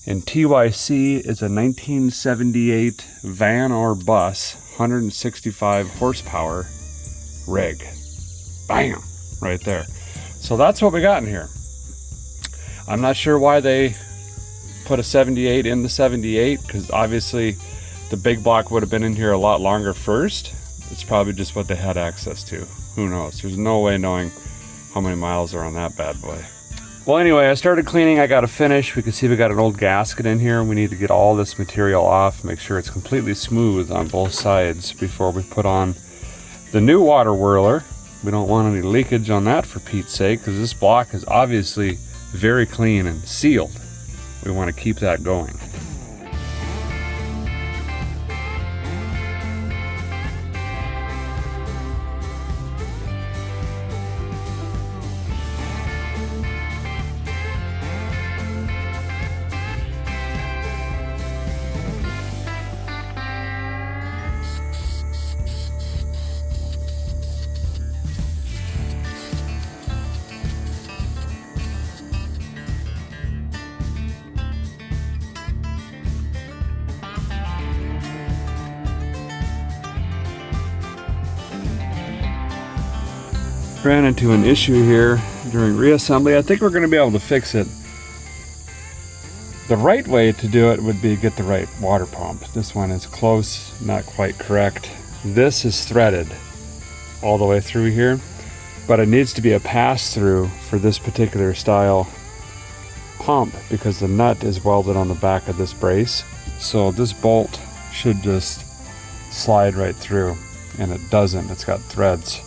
And TYC is a 1978 van or bus, 165 horsepower rig. Bam! Right there. So that's what we got in here. I'm not sure why they put a 78 in the 78, because obviously the big block would have been in here a lot longer first. It's probably just what they had access to. Who knows? There's no way knowing how many miles are on that bad boy. Well, anyway, I started cleaning. I got to finish. We can see we got an old gasket in here. We need to get all this material off, make sure it's completely smooth on both sides before we put on the new water whirler. We don't want any leakage on that, for Pete's sake, because this block is obviously very clean and sealed. We want to keep that going. Ran into an issue here during reassembly. I think we're going to be able to fix it. The right way to do it would be get the right water pump. This one is close, not quite correct. this is threaded all the way through here, but it needs to be a pass-through for this particular style pump because the nut is welded on the back of this brace. So this bolt should just slide right through, and it doesn't. It's got threads.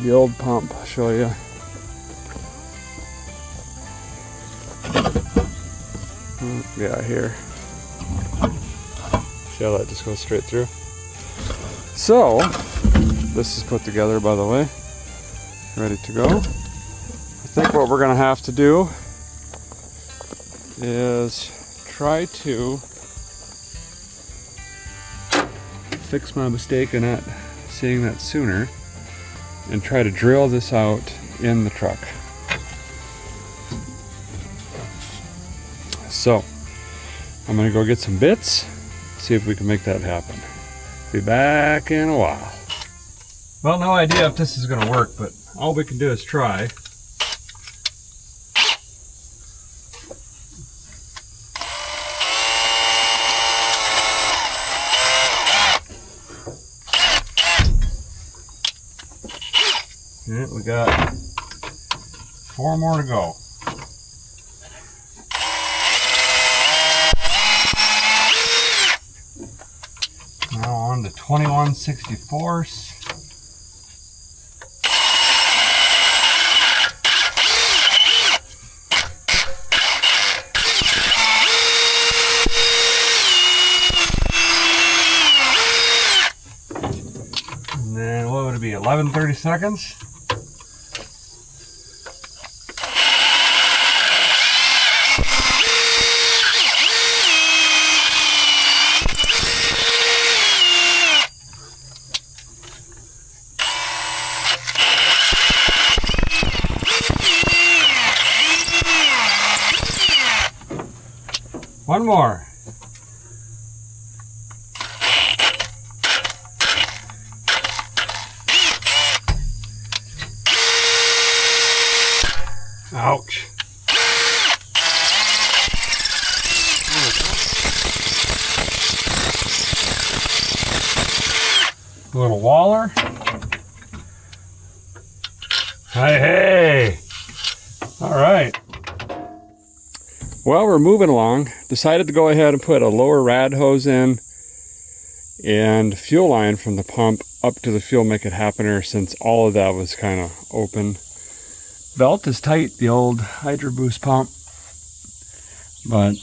The old pump, I'll show you. Yeah, here. See how that just goes straight through? So, this is put together, by the way. Ready to go. I think what we're gonna have to do is try to fix my mistake in not seeing that sooner and try to drill this out in the truck. So, I'm gonna go get some bits, see if we can make that happen. Be back in a while. Well, no idea if this is gonna work, but all we can do is try. Yeah, we got 4 more to go. Now on to 21/64. And then what would it be, 11/32? One more. Ouch. A little waller. Hey. All right. Well, we're moving along. Decided to go ahead and put a lower rad hose in and fuel line from the pump up to the fuel make it happener, since all of that was kind of open. Belt is tight, the old Hydro Boost pump, but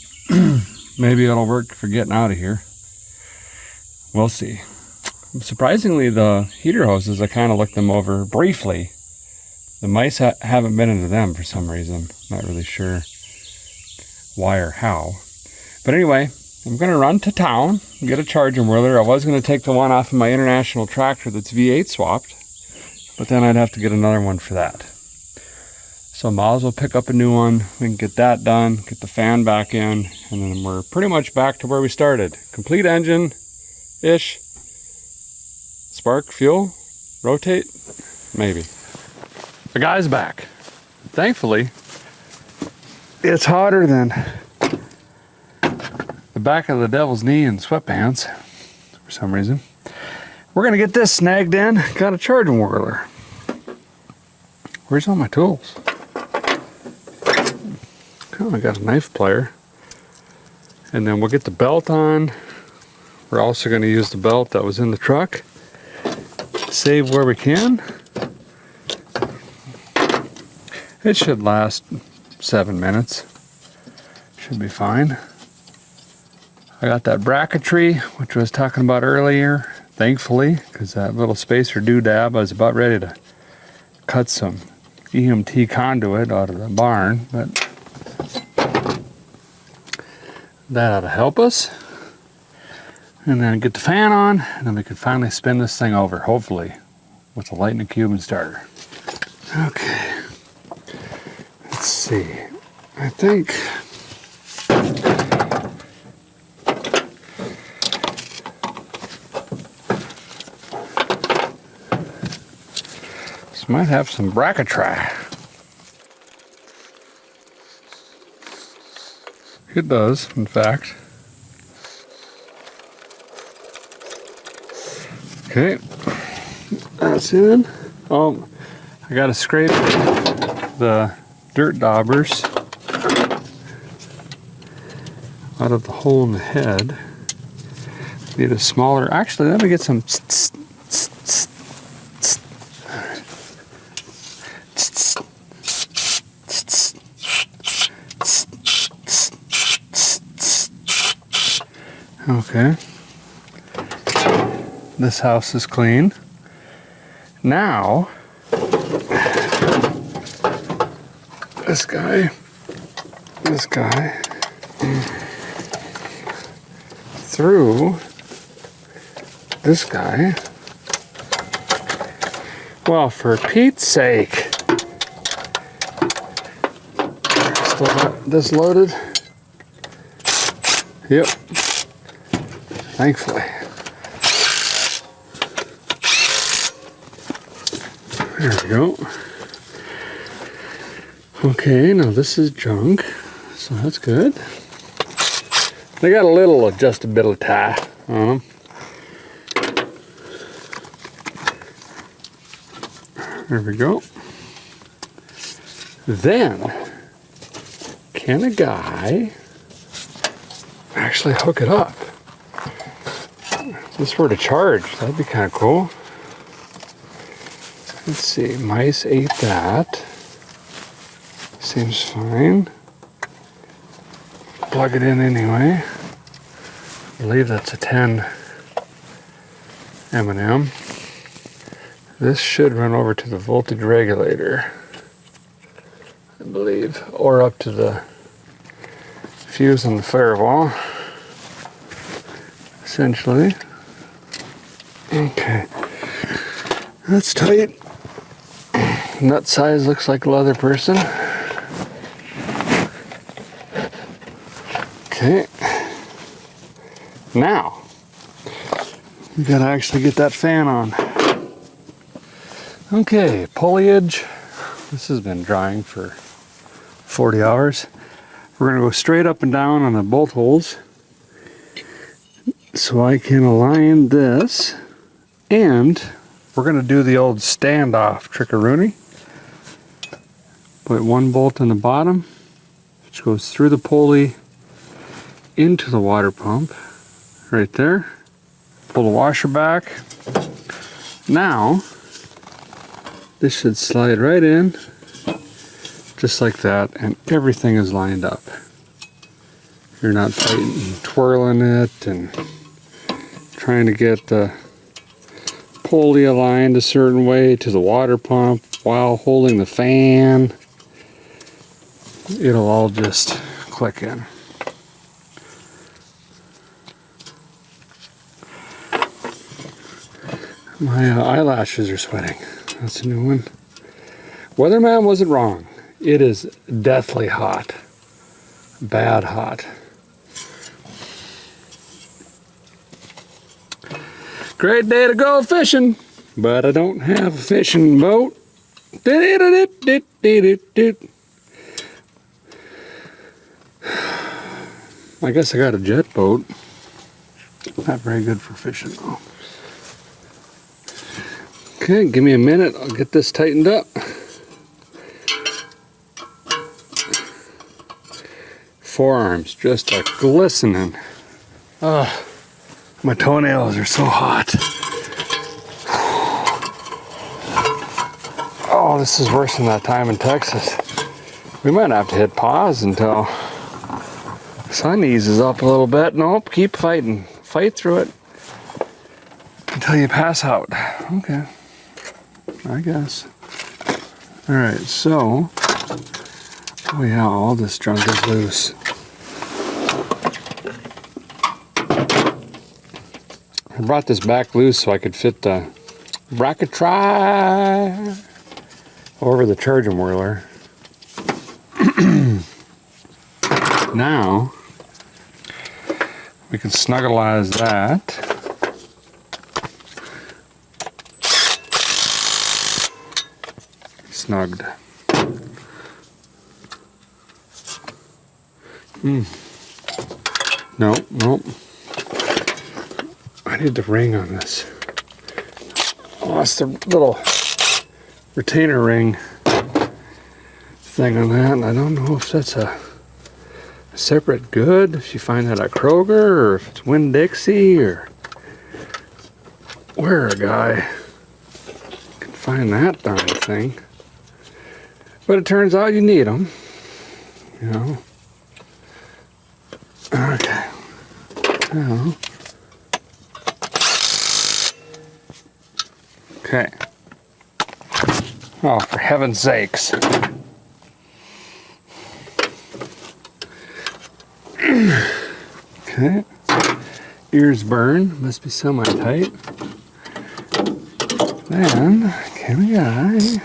maybe it'll work for getting out of here. We'll see. Surprisingly, the heater hoses, I kind of looked them over briefly. The mice haven't been into them for some reason. Not really sure why or how. But anyway, I'm going to run to town and get a charging whirler. I was going to take the one off of my International tractor that's V8 swapped, but then I'd have to get another one for that. So I might as well pick up a new one. We can get that done, get the fan back in, and then we're pretty much back to where we started. Complete engine-ish. Spark, fuel, rotate, maybe. The guy's back. Thankfully, it's hotter than the back of the devil's knee in sweatpants for some reason. We're gonna get this snagged in. Got a charging whirler. Where's all my tools? Oh, I got a knife plier. And then we'll get the belt on. We're also gonna use the belt that was in the truck. Save where we can. It should last 7 minutes. Should be fine. I got that bracketry, which I was talking about earlier, thankfully, because that little spacer doodad, I was about ready to cut some EMT conduit out of the barn, but that ought to help us. And then get the fan on, and then we can finally spin this thing over, hopefully, with a lightning cube and starter. Okay. Let's see. I think this might have some bracketry. It does, in fact. Okay, that's in. Oh, I gotta scrape the dirt daubers out of the hole in the head. Need a smaller, actually let me get some. Okay, this house is clean. Now, this guy, through this guy. Well, for Pete's sake. Still got this loaded? Yep. Thankfully. There we go. Okay, now this is junk, so that's good. They got a little adjustability on them. There we go. Then, can a guy actually hook it up? If this were to charge, that'd be kind of cool. Let's see, mice ate that. Seems fine. Plug it in anyway. I believe that's a 10 M&M. This should run over to the voltage regulator, I believe, or up to the fuse on the firewall, essentially. Okay, that's tight. Nut size looks like a leather person. Okay, now we gotta actually get that fan on. Okay, foliage. This has been drying for 40 hours. We're gonna go straight up and down on the bolt holes so I can align this, and we're gonna do the old standoff trickaroonie. Put one bolt in the bottom, which goes through the pulley into the water pump, right there. Pull the washer back. Now, this should slide right in, just like that, and everything is lined up. You're not fighting and twirling it and trying to get the pulley aligned a certain way to the water pump while holding the fan. It'll all just click in. My eyelashes are sweating. That's a new one. Weatherman wasn't wrong. It is deathly hot. Bad hot. Great day to go fishing, but I don't have a fishing boat. I guess I got a jet boat. Not very good for fishing though. Okay, give me a minute, I'll get this tightened up. Forearms just are glistening. My toenails are so hot. Oh, this is worse than that time in Texas. We might have to hit pause until the sun eases up a little bit. Nope, keep fighting. Fight through it until you pass out. Okay. I guess. Alright, so, oh yeah, all this junk is loose. I brought this back loose so I could fit the bracket try over the charging whirler. Now, we can snuggleize that. Snugged. Nope. I need the ring on this. lost the little retainer ring thing on that, and I don't know if that's a separate good, if you find that at Kroger, or if it's Winn-Dixie, or where a guy can find that darn thing. But it turns out you need them, you know. Okay. Now. Okay. Oh, for heaven's sakes. Okay. Ears burn. Must be semi-tight. Then, can I...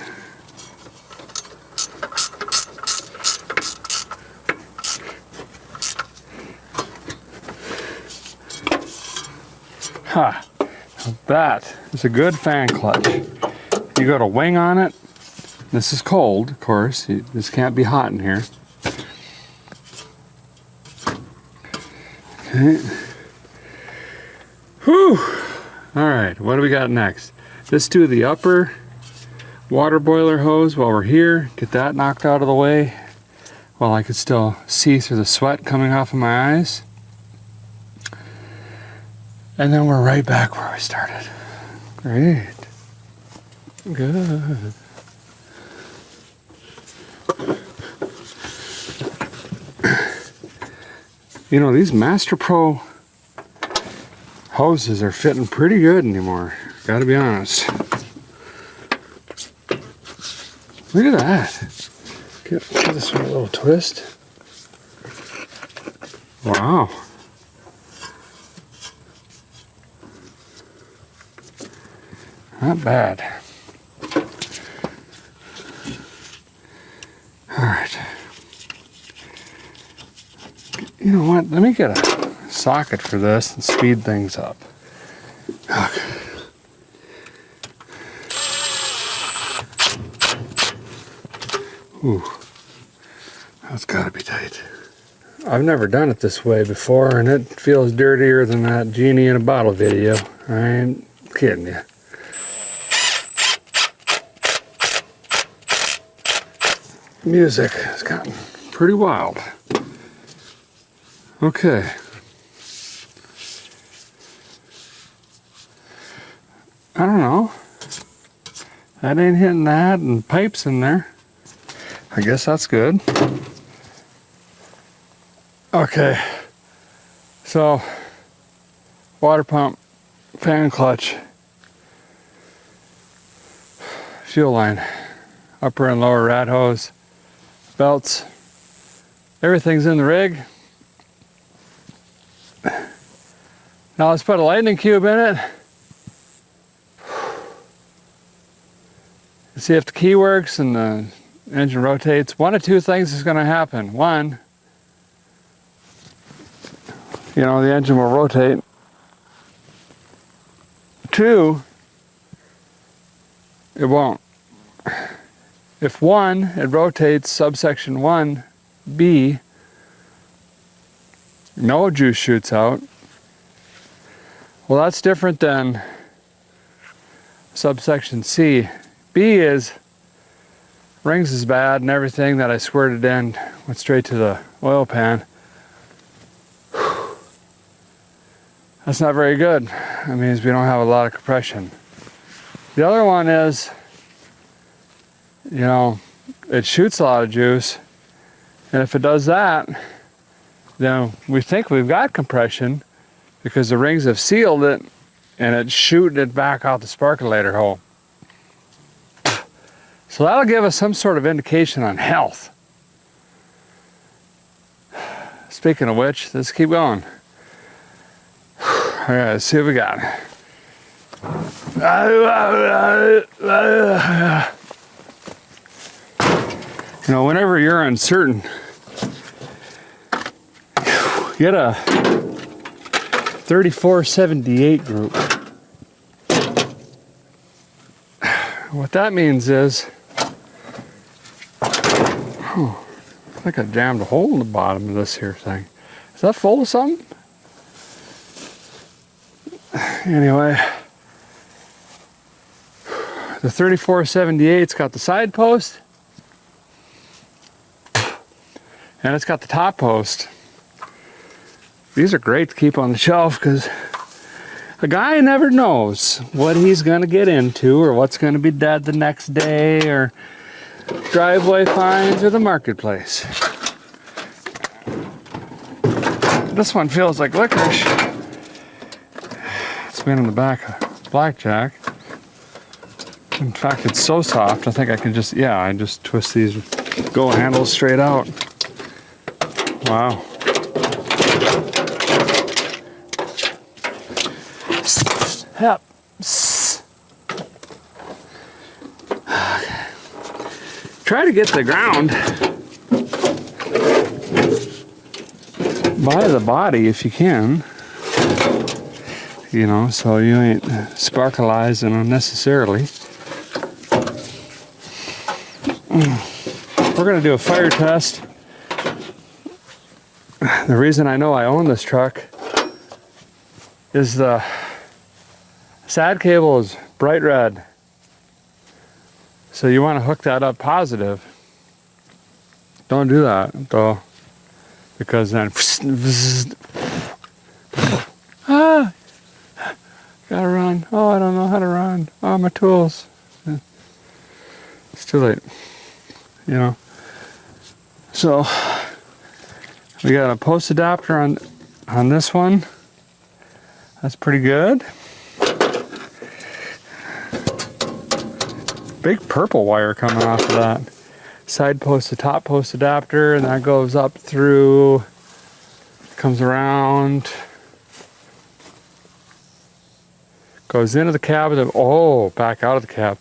Ha! That is a good fan clutch. You got a wing on it. This is cold, of course. This can't be hot in here. Okay. Whew! Alright, what do we got next? Let's do the upper water boiler hose while we're here. Get that knocked out of the way while I can still see through the sweat coming off of my eyes. And then we're right back where we started. Great. Good. You know, these Master Pro hoses are fitting pretty good anymore. Gotta be honest. Look at that. Give this one a little twist. Wow. Not bad. Alright. You know what? Let me get a socket for this and speed things up. Okay. Ooh. That's gotta be tight. I've never done it this way before, and it feels dirtier than that genie in a bottle video. I ain't kidding you. Music has gotten pretty wild. Okay. I don't know. That ain't hitting that, and pipes in there. I guess that's good. Okay. So, water pump, fan clutch, fuel line, upper and lower rat hose, belts, everything's in the rig. Now let's put a lightning cube in it. See if the key works and the engine rotates. One of two things is going to happen. One, you know, the engine will rotate. Two, it won't. If one, it rotates subsection 1B, no juice shoots out. Well, that's different than subsection C. B is rings is bad and everything that I squirted in went straight to the oil pan. That's not very good. That means we don't have a lot of compression. The other one is, you know, it shoots a lot of juice, and if it does that, then we think we've got compression because the rings have sealed it and it's shooting it back out the sparkulator hole. So that'll give us some sort of indication on health. Speaking of which, let's keep going. All right, let's see what we got. You know, whenever you're uncertain, get a 3478 group. What that means is, I think I jammed a hole in the bottom of this here thing. Is that full of something? Anyway, The 3478's got the side post, and it's got the top post. These are great to keep on the shelf because a guy never knows what he's going to get into or what's going to be dead the next day or driveway finds or the marketplace. This one feels like licorice. It's been in the back of blackjack. In fact, it's so soft, I think I can just, yeah, I just twist these go handles straight out. Wow. Yep. Try to get the ground by the body if you can. You know, so you ain't sparkleizing unnecessarily. We're going to do a fire test. The reason I know I own this truck is the sad cable is bright red. So you want to hook that up positive. Don't do that though, because then gotta run. Oh, I don't know how to run. Oh, my tools. It's too late, you know. So we got a post adapter on this one. That's pretty good. Big purple wire coming off of that. Side post to top post adapter, and that goes up through, comes around, goes into the cab, oh, back out of the cab.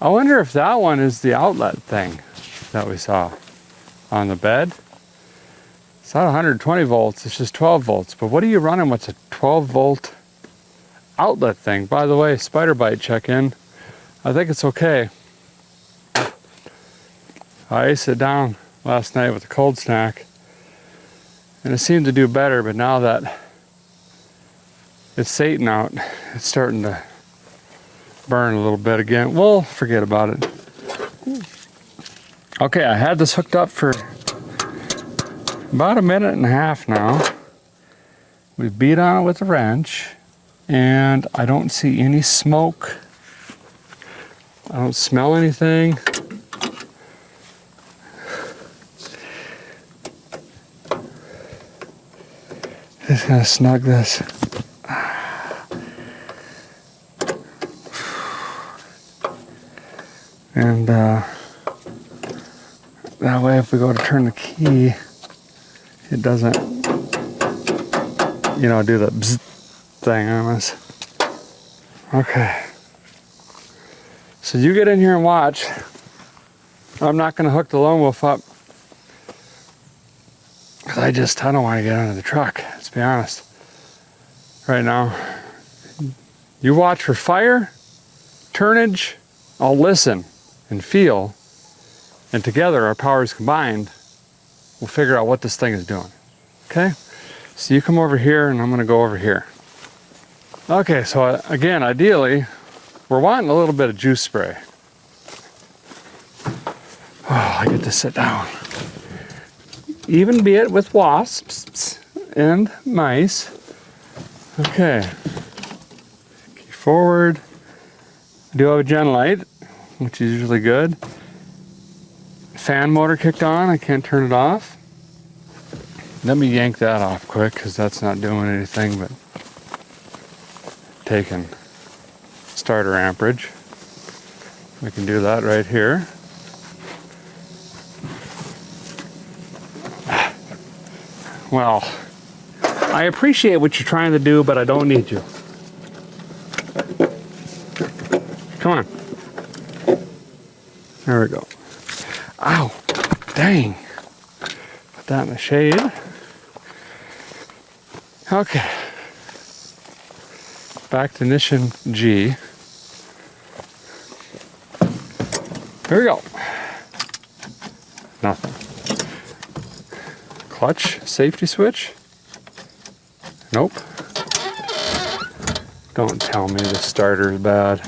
I wonder if that one is the outlet thing that we saw on the bed. It's not 120 volts, it's just 12 volts. But what are you running with a 12 volt outlet thing? By the way, spider bite check-in. I think it's okay. I iced it down last night with a cold snack, and it seemed to do better, but now that it's Satan out, it's starting to burn a little bit again. We'll forget about it. Okay, I had this hooked up for about a minute and a half now. We beat on it with a wrench, and I don't see any smoke. I don't smell anything. Just gonna snug this. And that way if we go to turn the key, it doesn't, you know, do the bzz thing on us. Okay. So you get in here and watch. I'm not gonna hook the lone wolf up because I don't want to get under the truck, let's be honest. Right now. You watch for fire, turnage, I'll listen and feel, and together our powers combined, we'll figure out what this thing is doing. Okay? So you come over here and I'm gonna go over here. Okay, so again, ideally, we're wanting a little bit of juice spray. Oh, I get to sit down. Even be it with wasps and mice. Okay. Key forward. I do have a gen light, which is usually good. Fan motor kicked on, I can't turn it off. Let me yank that off quick because that's not doing anything but taking starter amperage. We can do that right here. Well, I appreciate what you're trying to do, but I don't need you. Come on. There we go. Ow, dang. Put that in the shade. Okay. Back to ignition G. Here we go. Nothing. Clutch, safety switch. Nope. Don't tell me the starter is bad.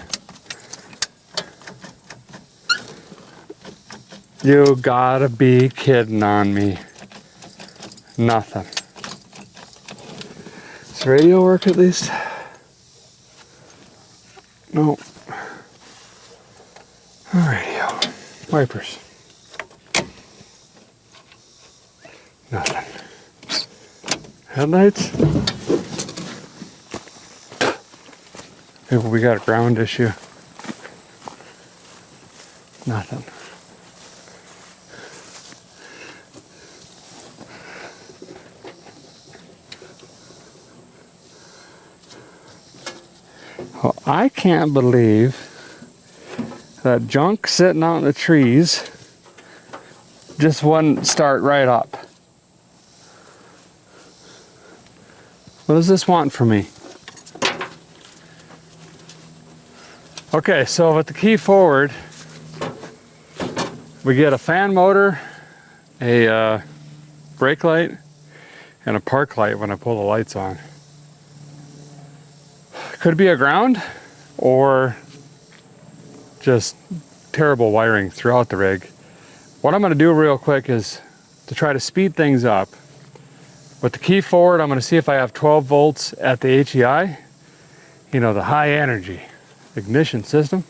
You gotta be kidding on me. Nothing. Does the radio work at least? No. Radio. Wipers. Nothing. Headlights? Maybe we got a ground issue. Nothing. Well, I can't believe that junk sitting out in the trees just wouldn't start right up. What does this want from me? Okay, so with the key forward, we get a fan motor, a brake light, and a park light when I pull the lights on. Could be a ground or just terrible wiring throughout the rig. What I'm going to do real quick is to try to speed things up. With the key forward, I'm going to see if I have 12 volts at the HEI, you know, the high energy ignition system.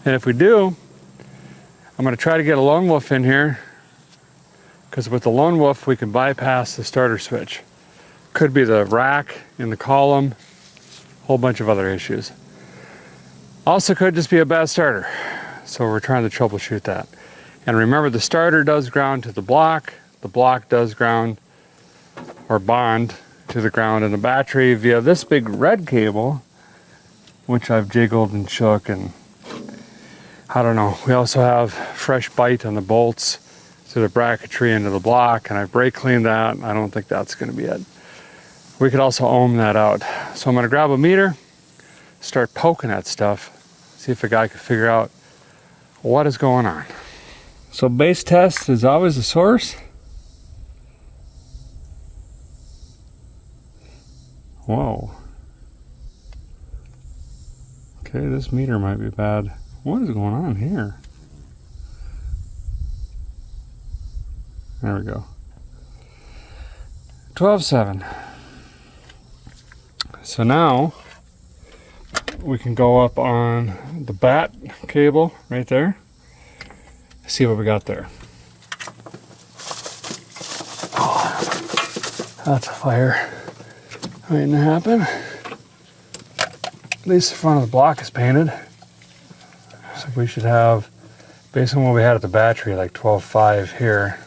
And if we do, I'm going to try to get a lone wolf in here, because with the lone wolf we can bypass the starter switch. Could be the rack in the column, a whole bunch of other issues. Also could just be a bad starter. So we're trying to troubleshoot that. And remember, the starter does ground to the block does ground or bond to the ground in the battery via this big red cable, which I've jiggled and shook, and I don't know. We also have fresh bite on the bolts to the bracketry into the block, and I brake cleaned that. I don't think that's going to be it. We could also ohm that out. So I'm going to grab a meter, start poking at stuff, see if a guy can figure out what is going on. So base test is always the source. Whoa. Okay, this meter might be bad. What is going on here? There we go. 12.7. So now we can go up on the bat cable right there. See what we got there. Oh, that's a fire waiting to happen. At least the front of the block is painted. So we should have, based on what we had at the battery, like 12.5 here.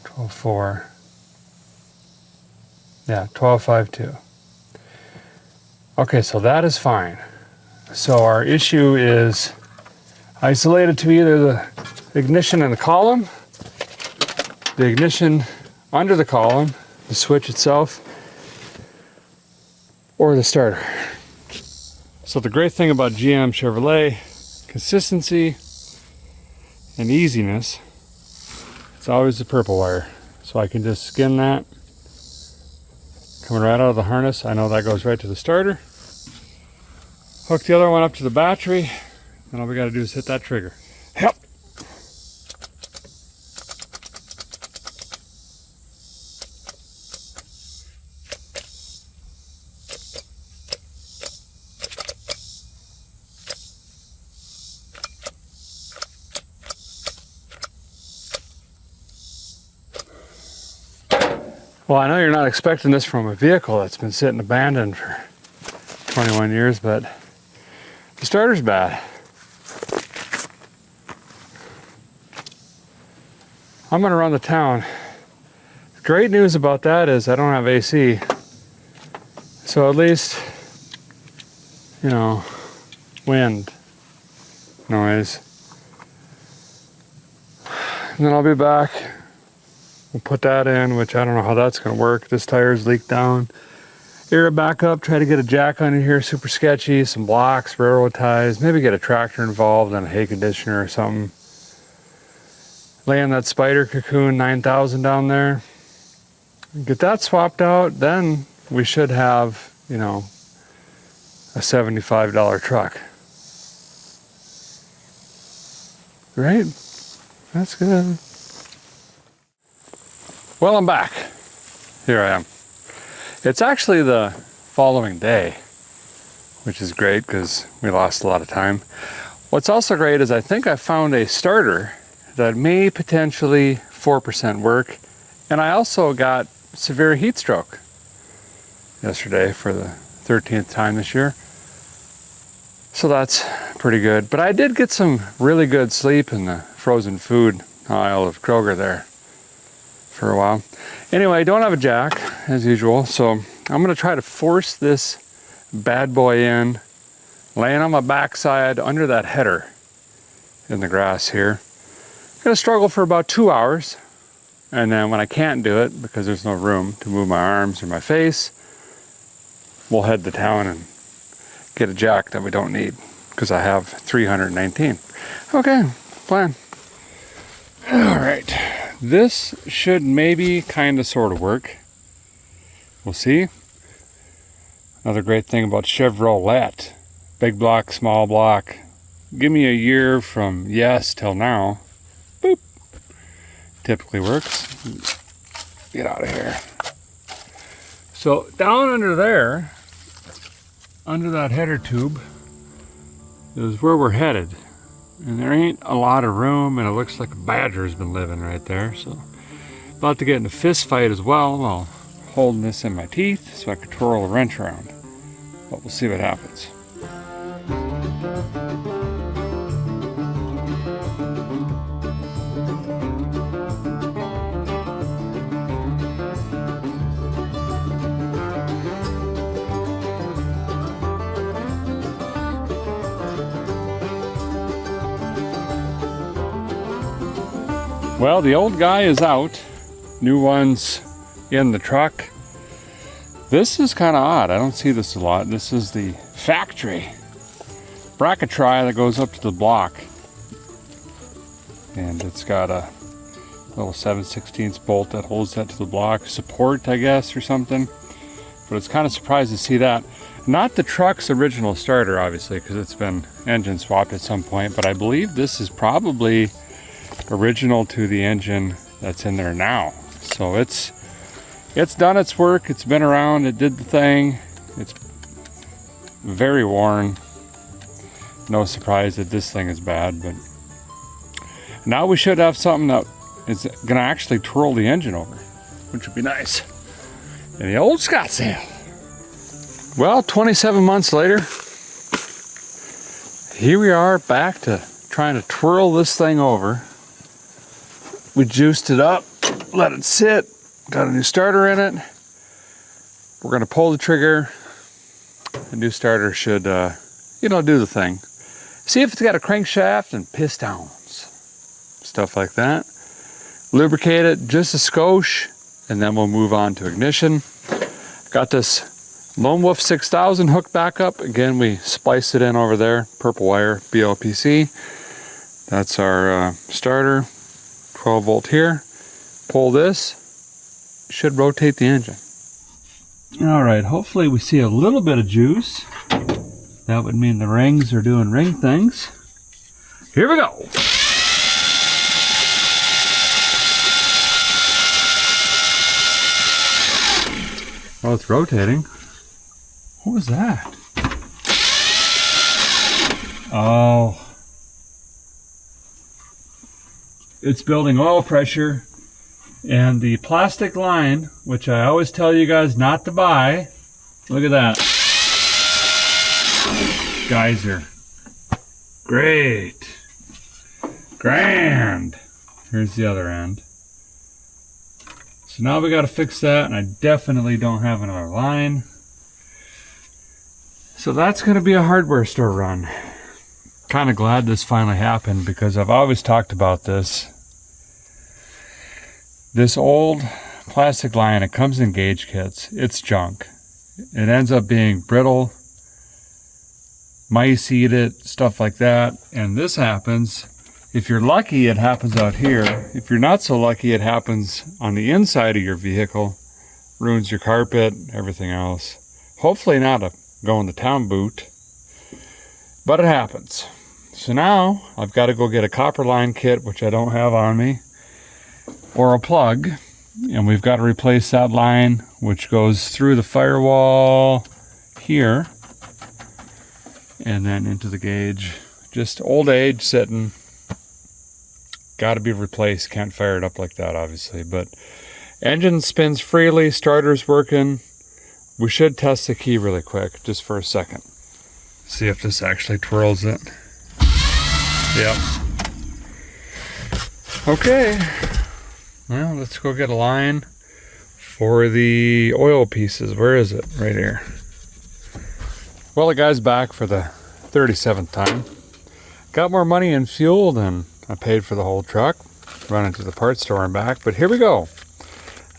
12.4. Yeah, 12.5 too. Okay, so that is fine. So our issue is isolated to either the ignition in the column, the ignition under the column, the switch itself, or the starter. So the great thing about GM Chevrolet, consistency and easiness, it's always the purple wire. So I can just skin that, coming right out of the harness. I know that goes right to the starter. Hook the other one up to the battery, and all we got to do is hit that trigger. Yep. Well, I know you're not expecting this from a vehicle that's been sitting abandoned for 21 years, but the starter's bad. I'm gonna run the town. Great news about that is I don't have AC. So at least, you know, wind noise. And then I'll be back. We'll put that in, which I don't know how that's gonna work. This tire's leaked down. Air it back up, try to get a jack under here, super sketchy, some blocks, railroad ties, maybe get a tractor involved and a hay conditioner or something. Laying that spider cocoon 9000 down there. Get that swapped out, then we should have, you know, a $75 truck. Right? That's good. Well, I'm back. Here I am. It's actually the following day, which is great because we lost a lot of time. What's also great is I think I found a starter that may potentially 4% work. And I also got severe heat stroke yesterday for the 13th time this year. So that's pretty good. But I did get some really good sleep in the frozen food aisle of Kroger there for a while. Anyway, I don't have a jack as usual, so I'm gonna try to force this bad boy in, laying on my backside under that header in the grass here. I'm gonna struggle for about 2 hours, and then when I can't do it because there's no room to move my arms or my face, we'll head to town and get a jack that we don't need because I have 319. Okay, plan. All right, this should maybe kind of sort of work. We'll see. Another great thing about Chevrolet, big block, small block. Give me a year from yes till now. Boop. Typically works. Get out of here. So down under there, under that header tube, is where we're headed. And there ain't a lot of room, and it looks like a badger's been living right there. So about to get in a fist fight as well while holding this in my teeth so I can twirl a wrench around. But we'll see what happens. Well, the old guy is out. New one's in the truck. This is kind of odd. I don't see this a lot. This is the factory bracketry that goes up to the block. And it's got a little 7/16 bolt that holds that to the block. Support, I guess, or something. But it's kind of surprised to see that. Not the truck's original starter, obviously, because it's been engine swapped at some point. But I believe this is probably original to the engine that's in there now. So it's done its work. It's been around. It did the thing. It's very worn. No surprise that this thing is bad, but now we should have something that is gonna actually twirl the engine over, which would be nice. In the old Scottsdale. Well, 27 months later, here we are back to trying to twirl this thing over. We juiced it up, let it sit, got a new starter in it. We're gonna pull the trigger. The new starter should, do the thing. See if it's got a crankshaft and pistons, stuff like that. Lubricate it just a skosh, and then we'll move on to ignition. Got this Lone Wolf 6000 hooked back up. Again, we spliced it in over there, purple wire, BLPC. That's our starter. 12 volt here. Pull this, should rotate the engine. All right, hopefully we see a little bit of juice. That would mean the rings are doing ring things. Here we go. Oh, it's rotating. What was that? Oh. It's building oil pressure, and the plastic line, which I always tell you guys not to buy, look at that. Geyser. Great. Grand. Here's the other end. So now we got to fix that, and I definitely don't have another line. So that's going to be a hardware store run. Kind of glad this finally happened because I've always talked about this. This old plastic line, it comes in gauge kits. It's junk. It ends up being brittle. Mice eat it, stuff like that. And this happens. If you're lucky, it happens out here. If you're not so lucky, it happens on the inside of your vehicle. Ruins your carpet, everything else. Hopefully not a go in the town boot. But it happens. So now I've got to go get a copper line kit, which I don't have on me, or a plug, and we've got to replace that line, which goes through the firewall here and then into the gauge. Just old age sitting. Got to be replaced. Can't fire it up like that, obviously, but engine spins freely, starter's working. We should test the key really quick, just for a second. See if this actually twirls it. Yep. Okay. Well, let's go get a line for the oil pieces. Where is it? Right here. Well, the guy's back for the 37th time. Got more money in fuel than I paid for the whole truck. Running to the parts store and back, but here we go.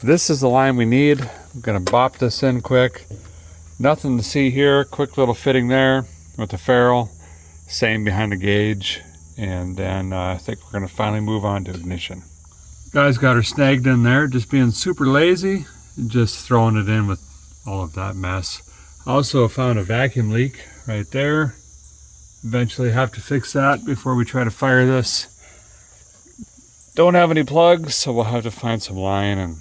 This is the line we need. I'm gonna bop this in quick. Nothing to see here. Quick little fitting there with the ferrule. Same behind the gauge. And then I think we're gonna finally move on to ignition. Guys got her snagged in there, just being super lazy, and just throwing it in with all of that mess. Also found a vacuum leak right there. Eventually have to fix that before we try to fire this. Don't have any plugs, so we'll have to find some line and,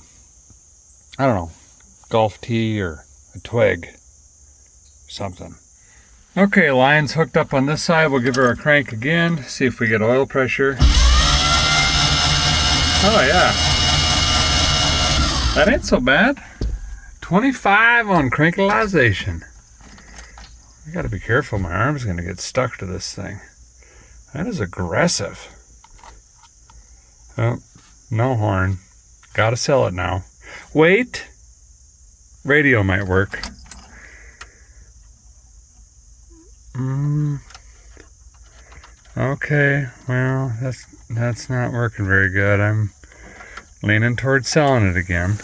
I don't know, golf tee or a twig, something. Okay, line's hooked up on this side. We'll give her a crank again, see if we get oil pressure. Oh yeah, that ain't so bad. 25 on crankalization. I gotta be careful, my arm's gonna get stuck to this thing. That is aggressive. Oh, no horn. Gotta sell it now. Wait, radio might work. Okay, well, that's not working very good. I'm leaning towards selling it again.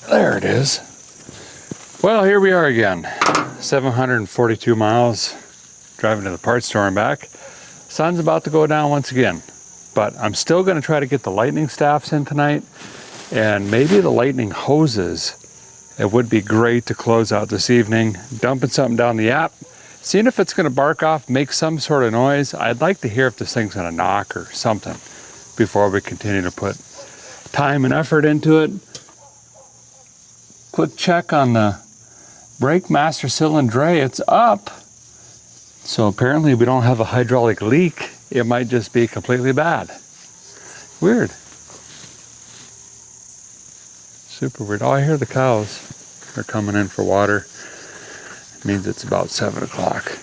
There it is. Well, here we are again. 742 miles driving to the parts store and back. Sun's about to go down once again, but I'm still going to try to get the lightning staffs in tonight and maybe the lightning hoses. It would be great to close out this evening, dumping something down the app, seeing if it's going to bark off, make some sort of noise. I'd like to hear if this thing's going to knock or something before we continue to put time and effort into it. Quick check on the brake master cylinder. It's up. So apparently we don't have a hydraulic leak. It might just be completely bad. Weird. Super weird. Oh, I hear the cows. They're coming in for water. It means it's about 7 o'clock.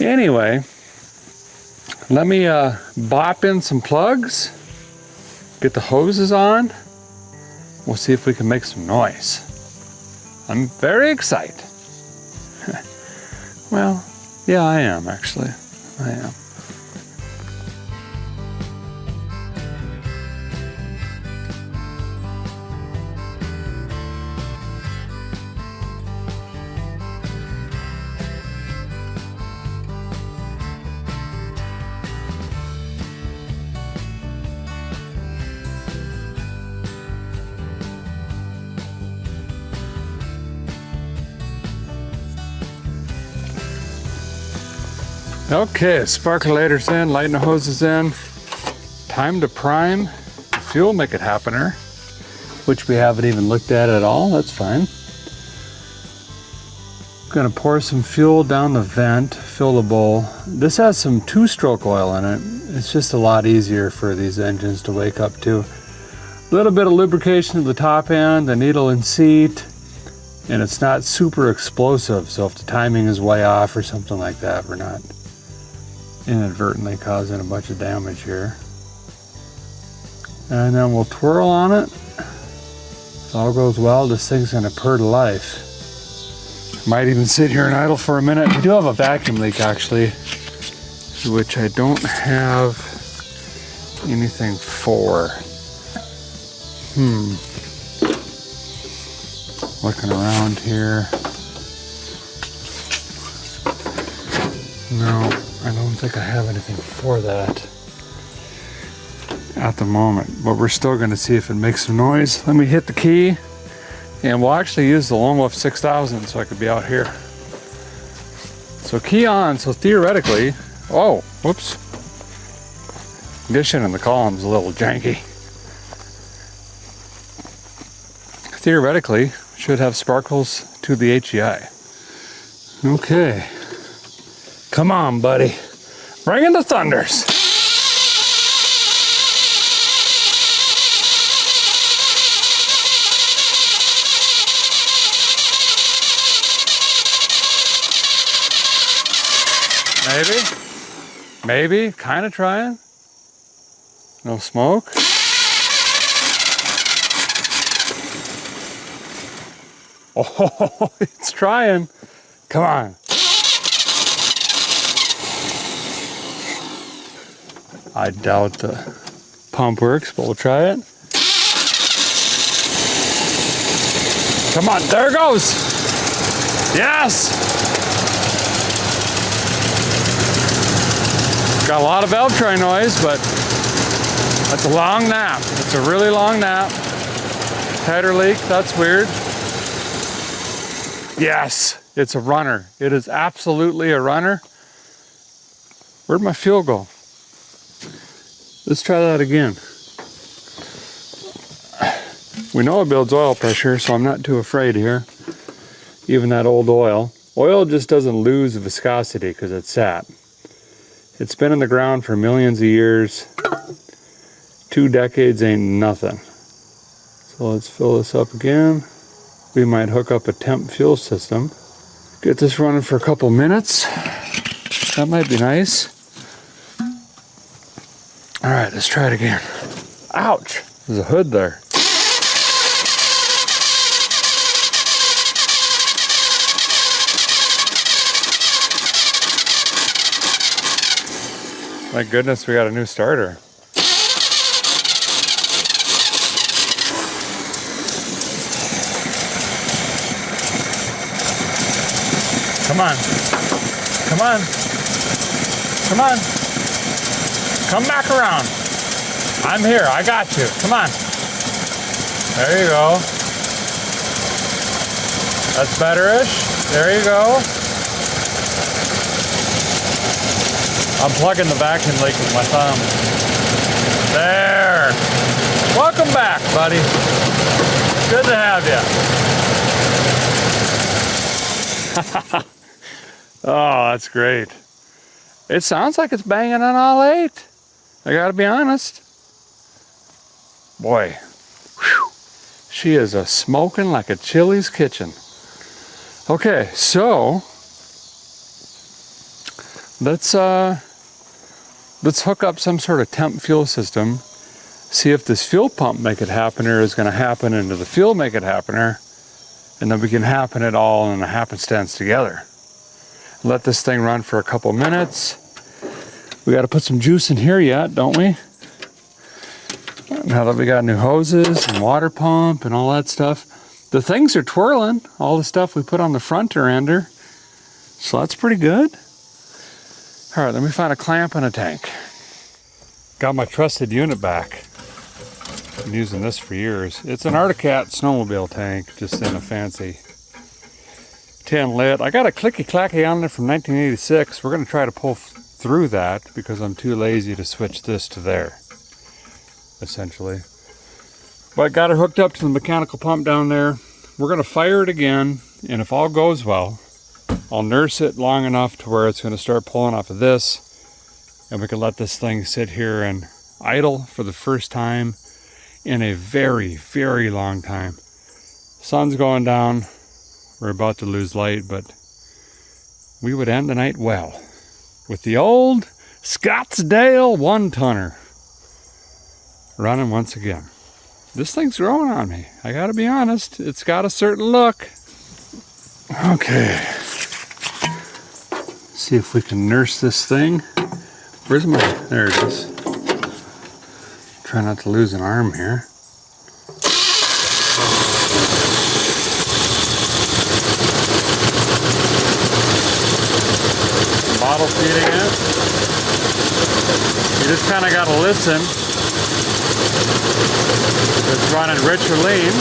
Anyway, let me bop in some plugs, get the hoses on. We'll see if we can make some noise. I'm very excited. Well, yeah, I am actually. I am. Okay, sparkulator's in, lightning hose is in. Time to prime the fuel, make it happener, which we haven't even looked at all. That's fine. Gonna pour some fuel down the vent, fill the bowl. This has some 2-stroke oil in it. It's just a lot easier for these engines to wake up to. A little bit of lubrication at the top end, the needle and seat, and it's not super explosive, so if the timing is way off or something like that, we're not inadvertently causing a bunch of damage here. And then we'll twirl on it. If all goes well, this thing's gonna purr to life. Might even sit here and idle for a minute. We do have a vacuum leak actually, which I don't have anything for. Looking around here. No, I don't think I have anything for that at the moment, but we're still going to see if it makes some noise. Let me hit the key, and we'll actually use the Lone Wolf 6000 so I could be out here. So key on, so theoretically, Oh, whoops. Condition in the column's a little janky. Theoretically, should have sparkles to the HEI. Okay. Come on, buddy. Bring in the thunders. Maybe, kind of trying. No smoke. Oh, it's trying. Come on. I doubt the pump works, but we'll try it. Come on, there it goes. Yes. Got a lot of valve tray noise, but that's a long nap. It's a really long nap. Header leak, that's weird. Yes, it's a runner. It is absolutely a runner. Where'd my fuel go? Let's try that again. We know it builds oil pressure, so I'm not too afraid here. Even that old oil. Oil just doesn't lose viscosity because it's sat. It's been in the ground for millions of years. 2 decades ain't nothing. So let's fill this up again. We might hook up a temp fuel system. Get this running for a couple minutes. That might be nice. All right, let's try it again. Ouch, there's a hood there. My goodness, we got a new starter. Come on. Come on. Come on. Come back around. I'm here. I got you. Come on. There you go. That's better-ish. There you go. I'm plugging the vacuum leak with my thumb. There. Welcome back, buddy. Good to have you. Oh, that's great. It sounds like it's banging on all 8. I gotta be honest. Boy, whew, she is a smoking like a Chili's kitchen. Okay, so let's hook up some sort of temp fuel system. See if this fuel pump make it happener is going to happen into the fuel make it happener, and then we can happen it all in a happenstance together. Let this thing run for a couple minutes. We got to put some juice in here yet, don't we? Now that we got new hoses and water pump and all that stuff. The things are twirling, all the stuff we put on the front are under. So that's pretty good. All right, let me find a clamp and a tank. Got my trusted unit back. Been using this for years. It's an Articat snowmobile tank, just in a fancy tin lid. I got a clicky-clacky on there from 1986. We're gonna try to pull through that because I'm too lazy to switch this to there, essentially. But got it hooked up to the mechanical pump down there. We're gonna fire it again, and if all goes well, I'll nurse it long enough to where it's gonna start pulling off of this, and we can let this thing sit here and idle for the first time in a very, very long time. Sun's going down. We're about to lose light, but we would end the night well with the old Scottsdale 1-tonner running once again. This thing's growing on me. I gotta be honest. It's got a certain look. Okay. See if we can nurse this thing. Where's my, there it is. Try not to lose an arm here. Bottle feeding it. You just kind of got to listen. If it's running rich or lean.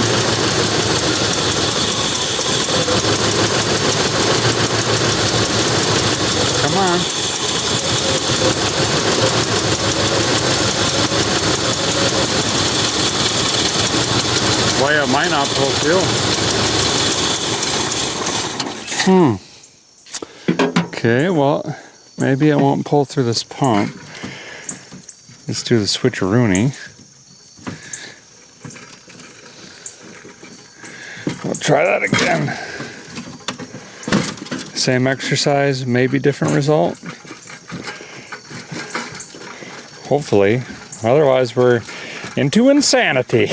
Come on. Why it might not pull through. Okay, well, maybe it won't pull through this pump. Let's do the switcheroony. We'll try that again. Same exercise, maybe different result. Hopefully. Otherwise, we're into insanity.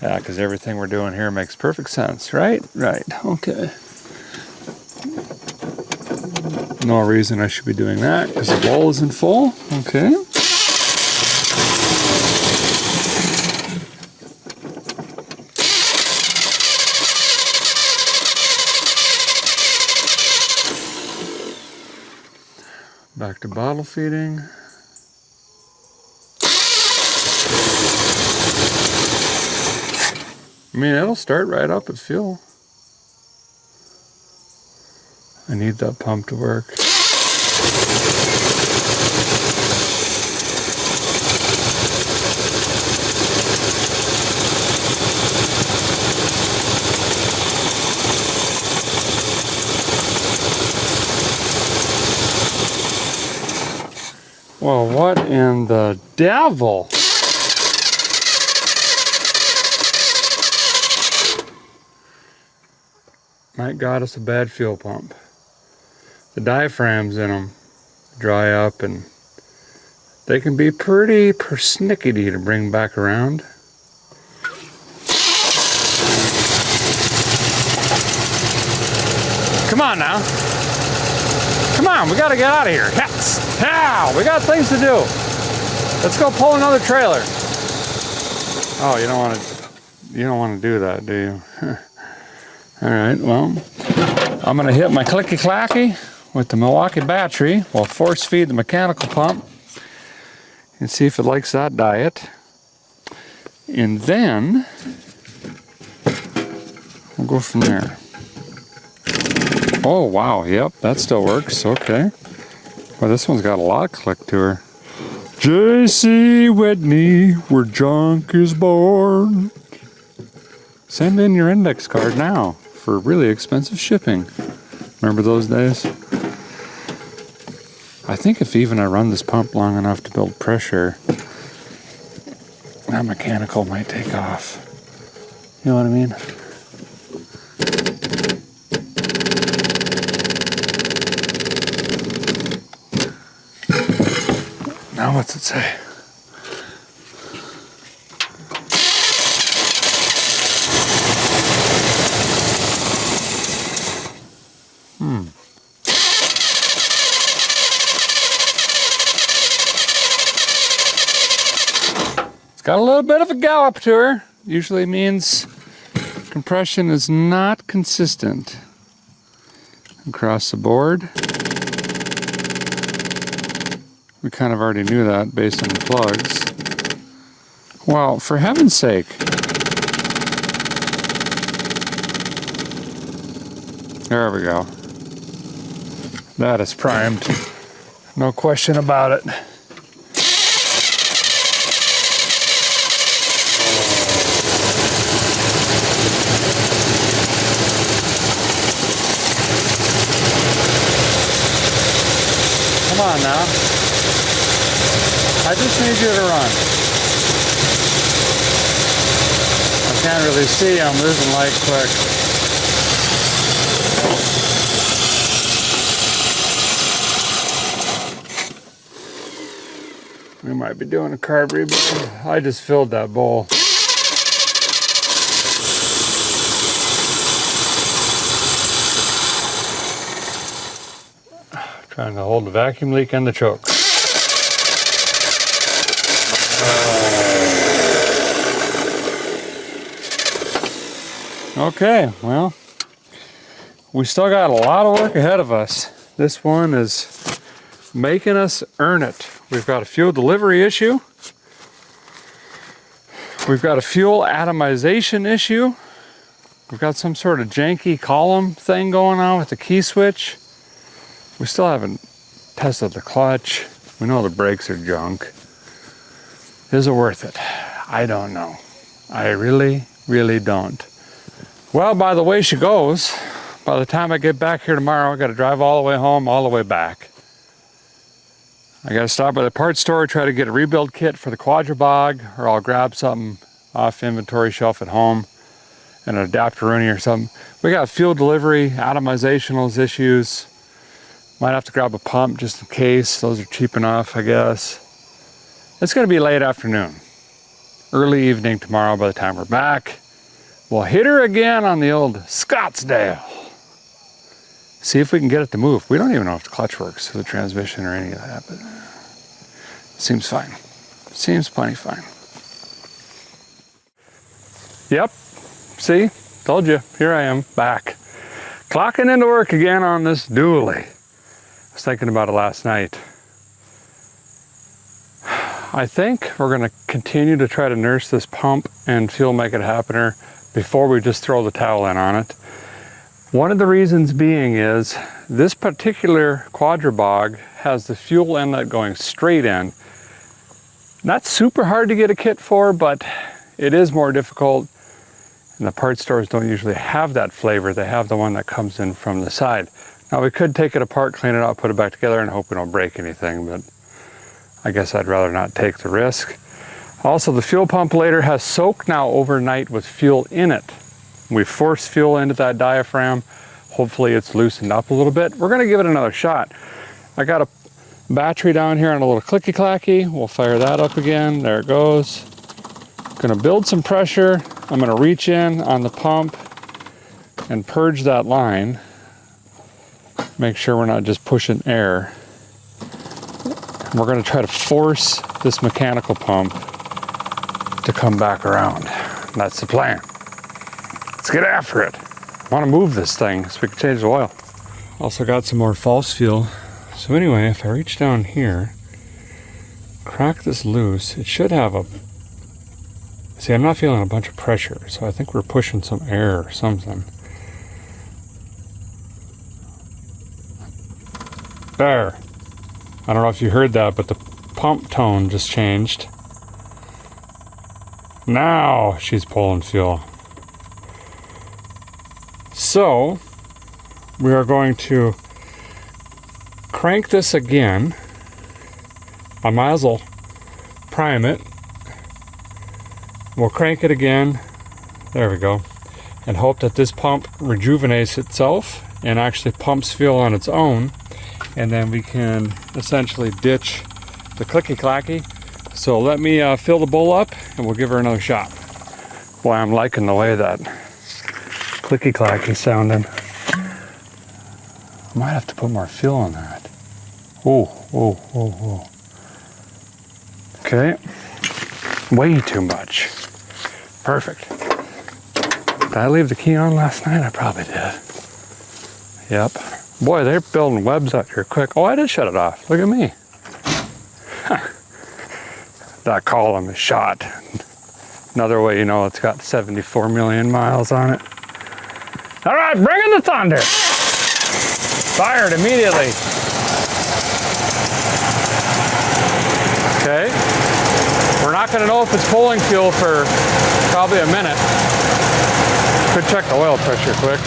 Yeah, because everything we're doing here makes perfect sense, right? Right, okay. No reason I should be doing that because the bowl isn't full. Okay. Back to bottle feeding. I mean, it'll start right up at fuel. I need that pump to work. Well, what in the devil? Mike got us a bad fuel pump. The diaphragms in them dry up and they can be pretty persnickety to bring back around. Come on now. Come on, we gotta get out of here. Yes. Now, we got things to do. Let's go pull another trailer. Oh, you don't want to do that, do you? All right, well, I'm gonna hit my clicky-clacky with the Milwaukee battery. We'll force feed the mechanical pump and see if it likes that diet. And then we'll go from there. Oh, wow, yep, that still works, okay. Well, this one's got a lot of click to her. J.C. Whitney, where junk is born. Send in your index card now for really expensive shipping. Remember those days? I think if even I run this pump long enough to build pressure, that mechanical might take off. You know what I mean? Now what's it say? It's got a little bit of a gallop to her. Usually means compression is not consistent across the board. We kind of already knew that based on the plugs. Well, for heaven's sake. There we go. That is primed. No question about it. Come on now. I just need you to run. I can't really see, I'm losing light quick. We might be doing a carb rebuild. I just filled that bowl. Trying to hold the vacuum leak and the choke. Okay, well, we still got a lot of work ahead of us. This one is making us earn it. We've got a fuel delivery issue. We've got a fuel atomization issue. We've got some sort of janky column thing going on with the key switch. We still haven't tested the clutch. We know the brakes are junk. Is it worth it? I don't know. I really, really don't. Well, by the way she goes, by the time I get back here tomorrow, I got to drive all the way home, all the way back. I got to stop by the parts store, try to get a rebuild kit for the Quadribog, or I'll grab something off inventory shelf at home, an adapteroni or something. We got fuel delivery, atomizational issues. Might have to grab a pump just in case. Those are cheap enough, I guess. It's going to be late afternoon. Early evening tomorrow by the time we're back. We'll hit her again on the old Scottsdale. See if we can get it to move. We don't even know if the clutch works, or the transmission, or any of that, but seems fine. Seems plenty fine. Yep. See? Told you. Here I am, back. Clocking into work again on this Dually. I was thinking about it last night. I think we're going to continue to try to nurse this pump and fuel make it happener before we just throw the towel in on it. One of the reasons being is this particular Quadribog has the fuel inlet going straight in. Not super hard to get a kit for, but it is more difficult. And the parts stores don't usually have that flavor. They have the one that comes in from the side. Now we could take it apart, clean it out, put it back together, and hope we don't break anything, but I guess I'd rather not take the risk. Also, the fuel pump later has soaked now overnight with fuel in it. We forced fuel into that diaphragm. Hopefully it's loosened up a little bit. We're gonna give it another shot. I got a battery down here on a little clicky clacky. We'll fire that up again. There it goes. Gonna build some pressure. I'm gonna reach in on the pump and purge that line. Make sure we're not just pushing air. We're gonna try to force this mechanical pump to come back around. That's the plan. Let's get after it. I wanna move this thing so we can change the oil. Also got some more false fuel. So anyway, if I reach down here, crack this loose, it should have a... See, I'm not feeling a bunch of pressure, so I think we're pushing some air or something. There. I don't know if you heard that, but the pump tone just changed. Now she's pulling fuel. So, we are going to crank this again. I might as well prime it. We'll crank it again. There we go. And hope that this pump rejuvenates itself and actually pumps fuel on its own. And then we can essentially ditch the clicky clacky. So let me fill the bowl up and we'll give her another shot. Boy, I'm liking the way that clicky clacky sounding. I might have to put more fuel in that. Oh. Okay. Way too much. Perfect. Did I leave the key on last night? I probably did. Yep. Boy, they're building webs out here quick. Oh, I did shut it off. Look at me. That column is shot. Another way you know it's got 74 million miles on it. All right, bring in the thunder. Fired immediately. Okay. We're not going to know if it's pulling fuel for probably a minute. Could check the oil pressure quick.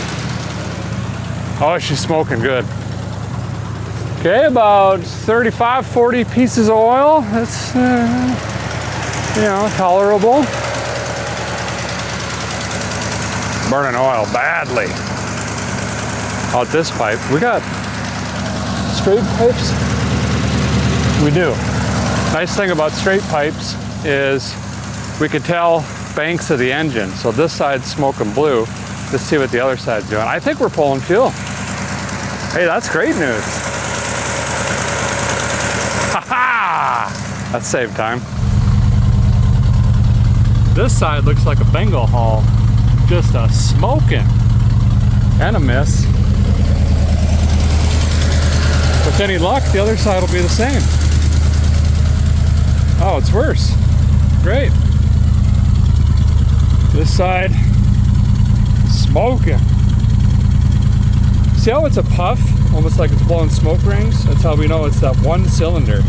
Oh, she's smoking good. Okay, about 35, 40 pieces of oil. That's, you know, tolerable. Burning oil badly out this pipe. We got straight pipes? We do. Nice thing about straight pipes is we can tell banks of the engine. So this side's smoking blue. Let's see what the other side's doing. I think we're pulling fuel. Hey, that's great news. Ha-ha! That saved time. This side looks like a bingo hall. Just a smoking and a miss. With any luck, the other side will be the same. Oh, it's worse. Great. This side, smoking. See how it's a puff? Almost like it's blowing smoke rings? That's how we know it's that one cylinder.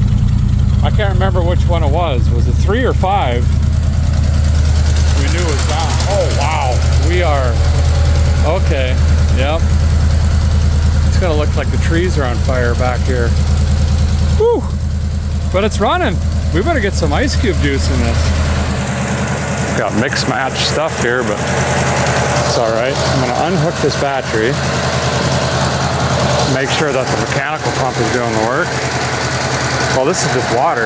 I can't remember which one it was. Was it 3 or 5? We knew it was down. Oh, wow. We are, okay, yep. It's gonna look like the trees are on fire back here. Whew, but it's running. We better get some ice cube juice in this. Got mix match stuff here, but it's all right. I'm gonna unhook this battery. Make sure that the mechanical pump is doing the work. Well, this is just water.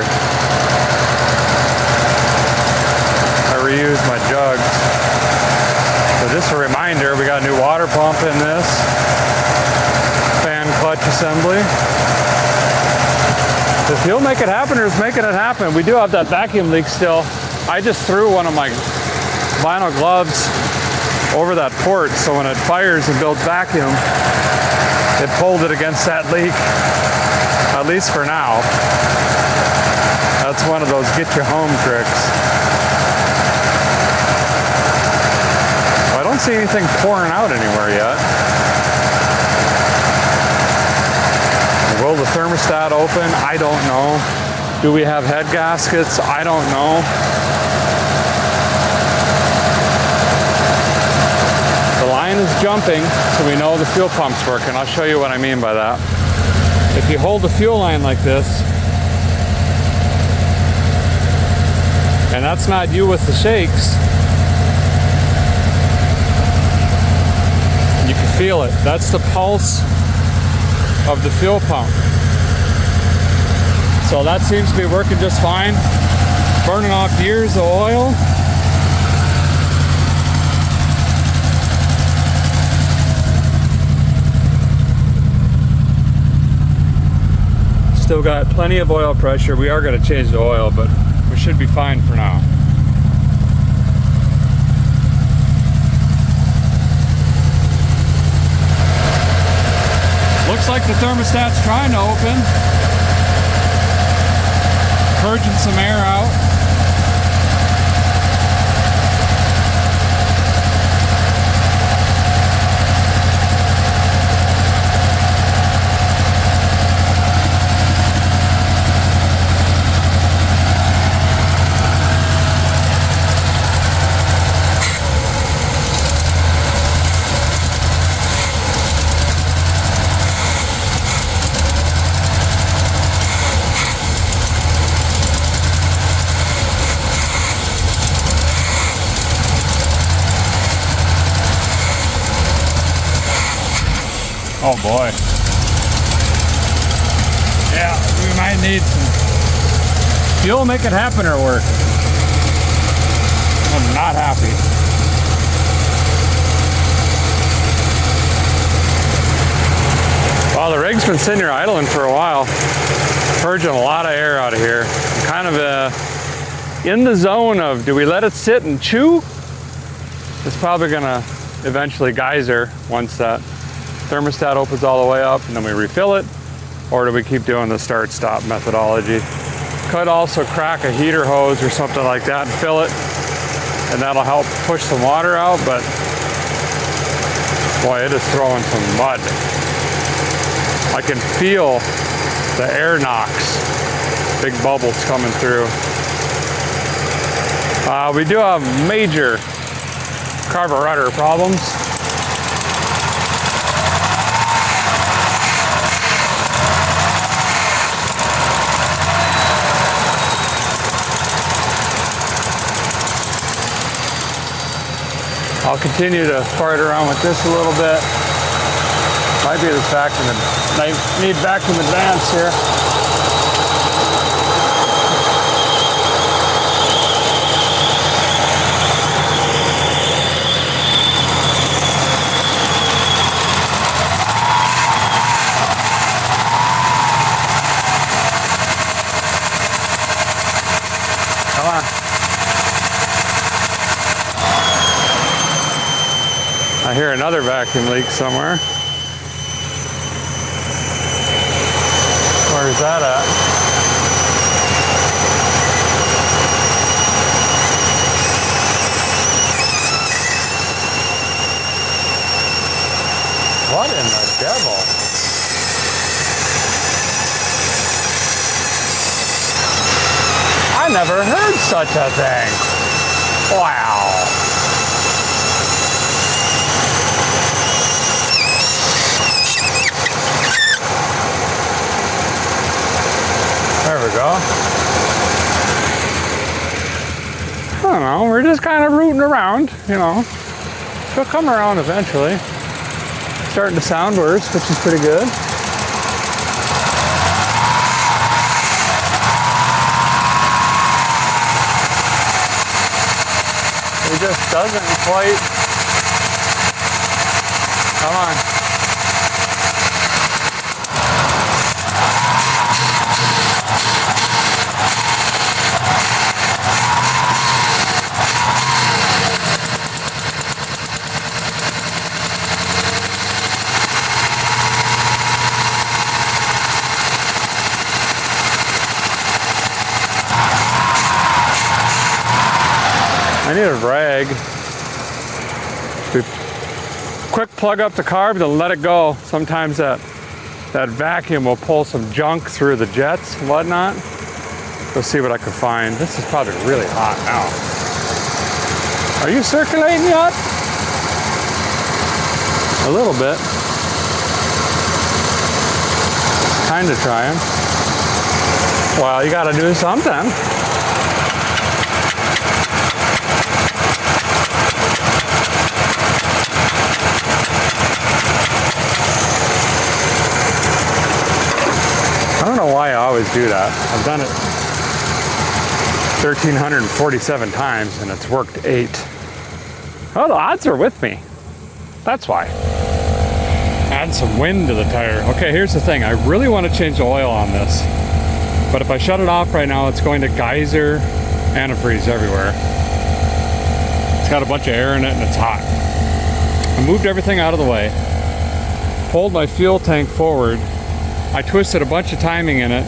I reused my jugs. So just a reminder, we got a new water pump in this. Fan clutch assembly. If you'll make it happen, or is making it happen. We do have that vacuum leak still. I just threw one of my vinyl gloves over that port, so when it fires and builds vacuum, it pulled it against that leak, at least for now. That's one of those get you home tricks. I don't see anything pouring out anywhere yet. Will the thermostat open? I don't know. Do we have head gaskets? I don't know. The line is jumping, so we know the fuel pump's working. I'll show you what I mean by that. If you hold the fuel line like this, and that's not you with the shakes, you can feel it. That's the pulse of the fuel pump. So that seems to be working just fine. Burning off years of oil. Still got plenty of oil pressure. We are going to change the oil, but we should be fine for now. Looks like the thermostat's trying to open. Purging some air out. Oh boy. Yeah, we might need some fuel make it happen or work. I'm not happy. Well, the rig's been sitting here idling for a while, purging a lot of air out of here. I'm kind of in the zone of, do we let it sit and chew? It's probably gonna eventually geyser once that thermostat opens all the way up and then we refill it, or do we keep doing the start-stop methodology? Could also crack a heater hose or something like that and fill it, and that'll help push some water out, but boy, it is throwing some mud. I can feel the air knocks, big bubbles coming through. We do have major carburetor problems. I'll continue to fart around with this a little bit. Might be this vacuum, I need vacuum advance here. Come on. I hear another vacuum leak somewhere. Where's that at? What in the devil? I never heard such a thing. Wow. There we go. I don't know, we're just kind of rooting around, you know. She'll come around eventually. Starting to sound worse, which is pretty good. It just doesn't quite. Come on. I need a rag. We quick plug up the carb, then let it go. Sometimes that vacuum will pull some junk through the jets and whatnot. Let's see what I can find. This is probably really hot now. Are you circulating yet? A little bit. Kind of trying. Well, you gotta do something. I don't know why I always do that. I've done it 1,347 times and it's worked 8. Oh, the odds are with me. That's why. Add some wind to the tire. Okay, here's the thing. I really want to change the oil on this. But if I shut it off right now, it's going to geyser antifreeze everywhere. It's got a bunch of air in it and it's hot. I moved everything out of the way. Pulled my fuel tank forward. I twisted a bunch of timing in it.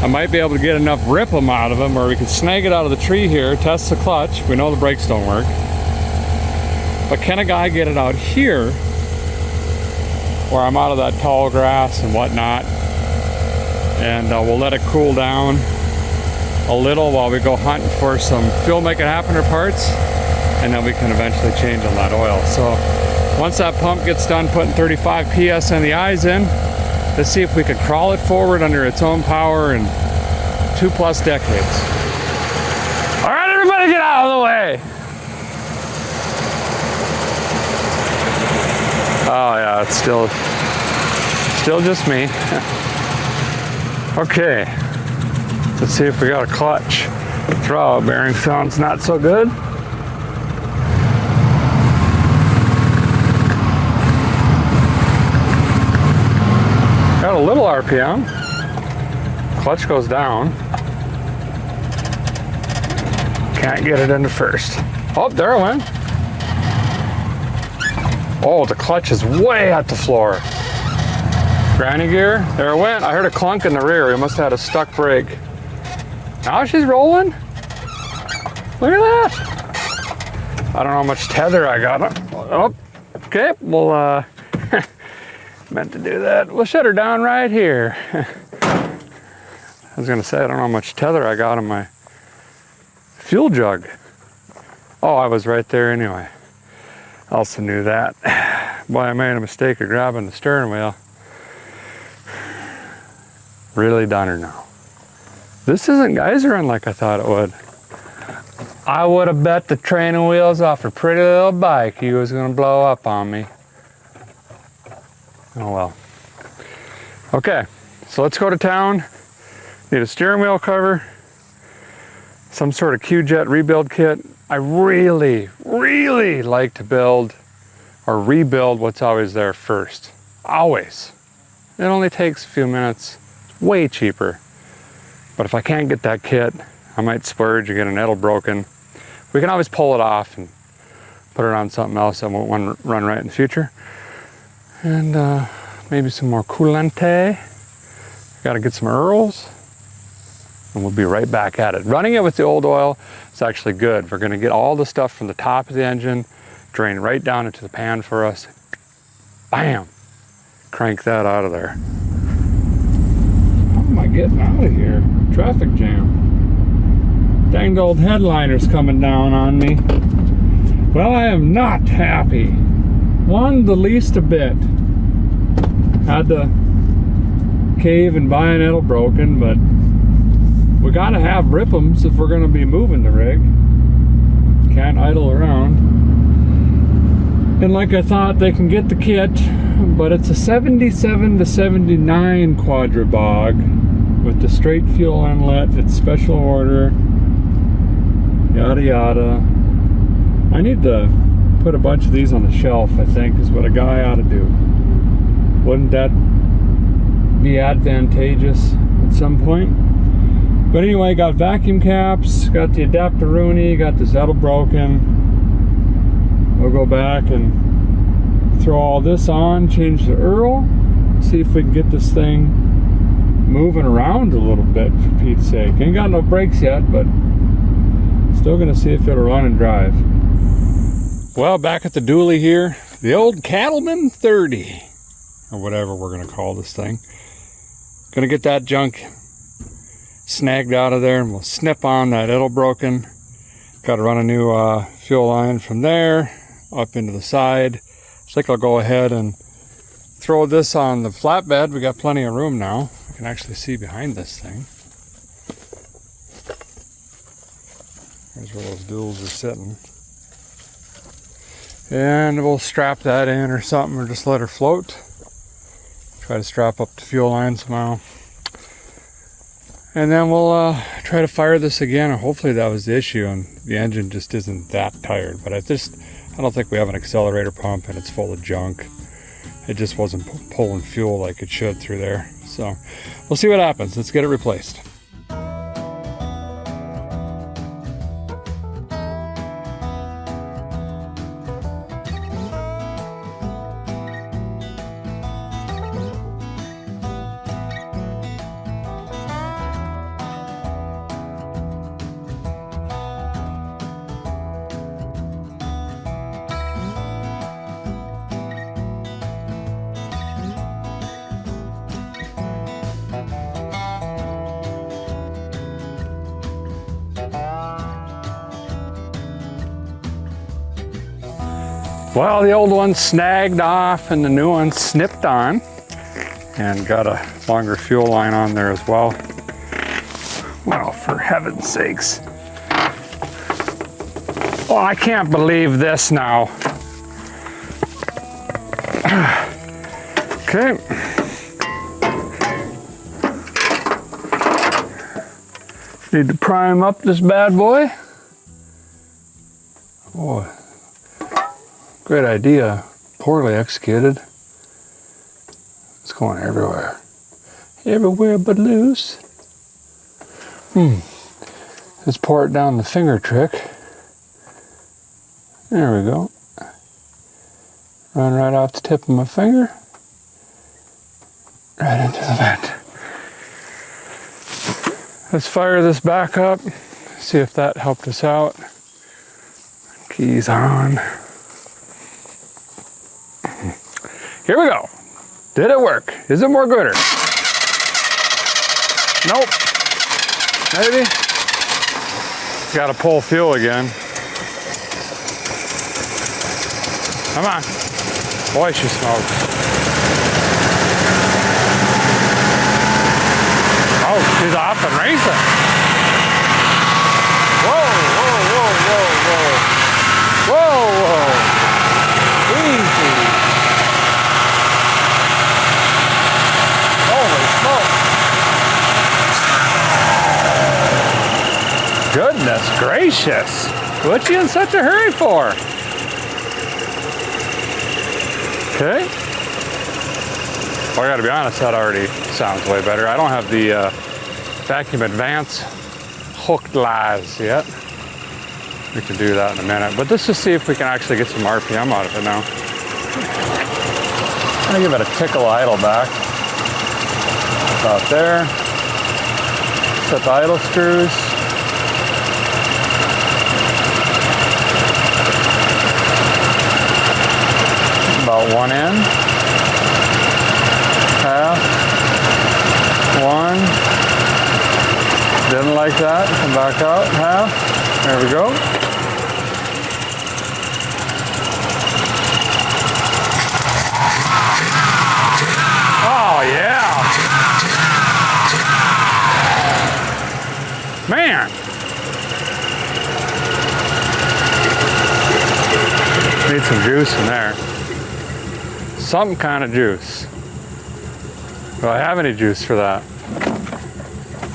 I might be able to get enough rip'em out of them where we can snag it out of the tree here, test the clutch. We know the brakes don't work. But can a guy get it out here where I'm out of that tall grass and whatnot? And we'll let it cool down a little while we go hunting for some fuel make it happen parts. And then we can eventually change on that oil. So once that pump gets done putting 35 PS in the eyes in, let's see if we can crawl it forward under its own power in 2+ decades. All right, everybody get out of the way. Oh yeah, it's still just me. Okay, let's see if we got a clutch. Throttle bearing sounds not so good. Got a little RPM. Clutch goes down. Can't get it into first. Oh, there it went. Oh, the clutch is way at the floor. Granny gear, there it went. I heard a clunk in the rear. We must have had a stuck brake. Now she's rolling. Look at that. I don't know how much tether I got. Oh, okay, well, meant to do that. We'll shut her down right here. I was gonna say, I don't know how much tether I got on my fuel jug. Oh, I was right there anyway. I also knew that. Boy, I made a mistake of grabbing the steering wheel. Really done her now. This isn't geysering like I thought it would. I would have bet the training wheels off a pretty little bike he was gonna blow up on me. Oh well. Okay, so let's go to town. Need a steering wheel cover, some sort of Q-Jet rebuild kit. I really, really like to build or rebuild what's always there first. Always. It only takes a few minutes. It's way cheaper. But if I can't get that kit, I might splurge and get an idle broken. We can always pull it off and put it on something else that won't run right in the future. And maybe some more Coolante. Gotta get some Earls. And we'll be right back at it. Running it with the old oil is actually good. We're gonna get all the stuff from the top of the engine, drain right down into the pan for us. Bam! crank that out of there. How am I getting out of here? Traffic jam. Danged old headliner's coming down on me. Well, I am not happy. One, the least a bit. Had to cave and buy an idle broken, but we gotta have rip'ems if we're gonna be moving the rig. Can't idle around. And like I thought, they can get the kit, but it's a 77 to 79 quadrabog with the straight fuel inlet. It's special order. Yada yada. I need to put a bunch of these on the shelf, I think, is what a guy ought to do. Wouldn't that be advantageous at some point? But anyway, got vacuum caps, got the adapter-rooney, got this idle broken. We'll go back and throw all this on, change the Earl, see if we can get this thing moving around a little bit, for Pete's sake. Ain't got no brakes yet, but still gonna see if it'll run and drive. Well, back at the dually here, the old Cattleman 30, or whatever we're gonna call this thing. Gonna get that junk snagged out of there, and we'll snip on that idle broken. Got to run a new fuel line from there up into the side. I think I'll go ahead and throw this on the flatbed. We got plenty of room now. I can actually see behind this thing. There's where those duals are sitting. And we'll strap that in or something, or just let her float. Try to strap up the fuel line somehow. And then we'll try to fire this again, or hopefully that was the issue and the engine just isn't that tired. But I don't think we have an accelerator pump and it's full of junk. It just wasn't pulling fuel like it should through there. So we'll see what happens. Let's get it replaced. Well, the old one snagged off and the new one snipped on, and got a longer fuel line on there as well. Well, for heaven's sakes. Oh, I can't believe this now. Okay. Need to prime up this bad boy. Boy. Great idea, poorly executed. It's going everywhere. Everywhere but loose. Let's pour it down the finger trick. There we go. Run right off the tip of my finger. Right into the vent. Let's fire this back up. See if that helped us out. Keys on. Here we go. Did it work? Is it more gooder? Nope. Maybe. Got to pull fuel again. Come on. Boy, she smokes. Oh, she's off and racing. Whoa, whoa, whoa, whoa, whoa. Whoa, whoa. Easy. Goodness gracious. What you in such a hurry for? Okay. Well, I gotta be honest, that already sounds way better. I don't have the vacuum advance hooked lies yet. We can do that in a minute, but let's just see if we can actually get some RPM out of it now. I'm gonna give it a tickle idle back. About there. Set the idle screws. About one end. like that. Come back out half. There we go. Oh yeah. Man. Need some juice in there. Some kind of juice. Do I have any juice for that?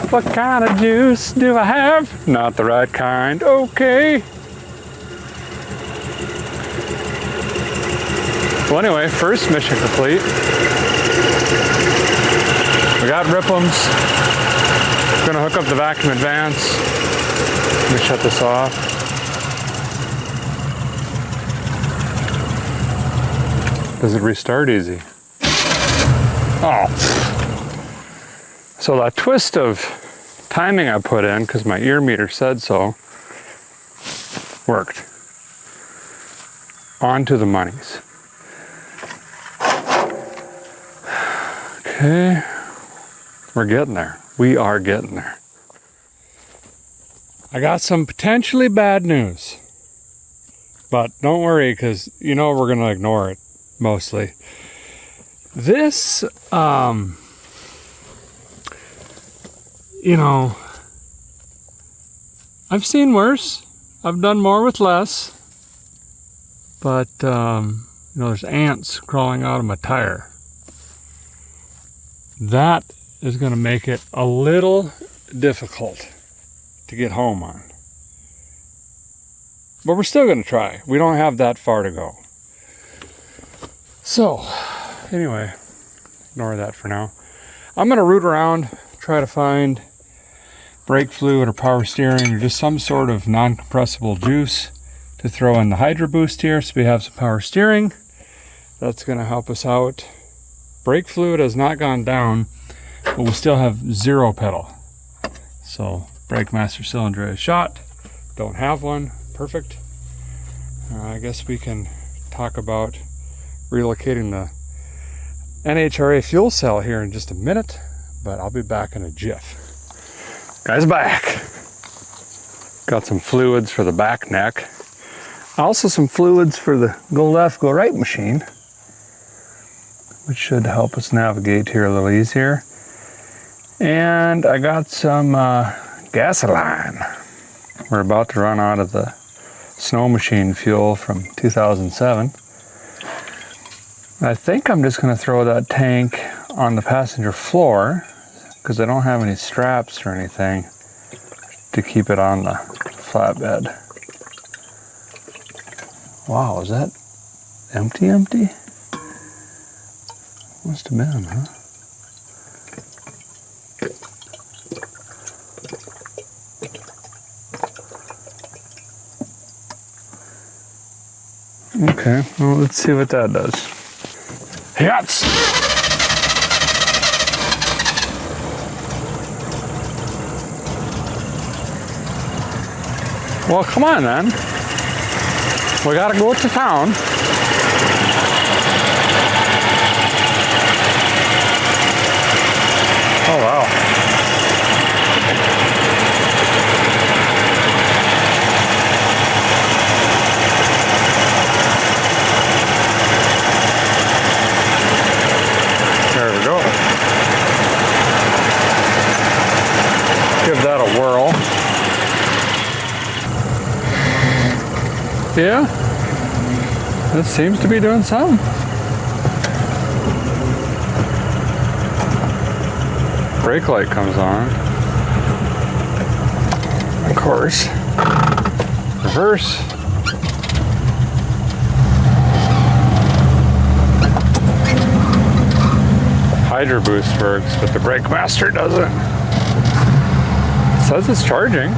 What kind of juice do I have? Not the right kind. Okay. Well, anyway, first mission complete. We got Rippums. Gonna hook up the vacuum advance. Let me shut this off. Does it restart easy? Oh. So that twist of timing I put in, because my ear meter said so, worked. On to the monies. Okay. We're getting there. We are getting there. I got some potentially bad news. But don't worry, because you know we're going to ignore it mostly. This, you know, I've seen worse. I've done more with less. But, you know, there's ants crawling out of my tire. That is going to make it a little difficult to get home on. But we're still going to try. We don't have that far to go. So, anyway, ignore that for now. I'm going to root around, try to find brake fluid or power steering or just some sort of non-compressible juice to throw in the Hydro Boost here so we have some power steering. That's going to help us out. Brake fluid has not gone down, but we still have 0 pedal. So, brake master cylinder is shot. Don't have one. Perfect. I guess we can talk about relocating the NHRA fuel cell here in just a minute, but I'll be back in a jiff. Guys, back. Got some fluids for the back neck. Also some fluids for the go left, go right machine, which should help us navigate here a little easier. And I got some gasoline. We're about to run out of the snow machine fuel from 2007. I think I'm just going to throw that tank on the passenger floor because I don't have any straps or anything to keep it on the flatbed. Wow, is that empty? Must have been, huh? Okay, well, let's see what that does. Yes! Well, come on then. We gotta go to town. Oh, wow. There we go. Give that a whirl. Yeah, that seems to be doing something. Brake light comes on. Of course. Reverse. Hydro Boost works, but the Brake Master doesn't. It says it's charging.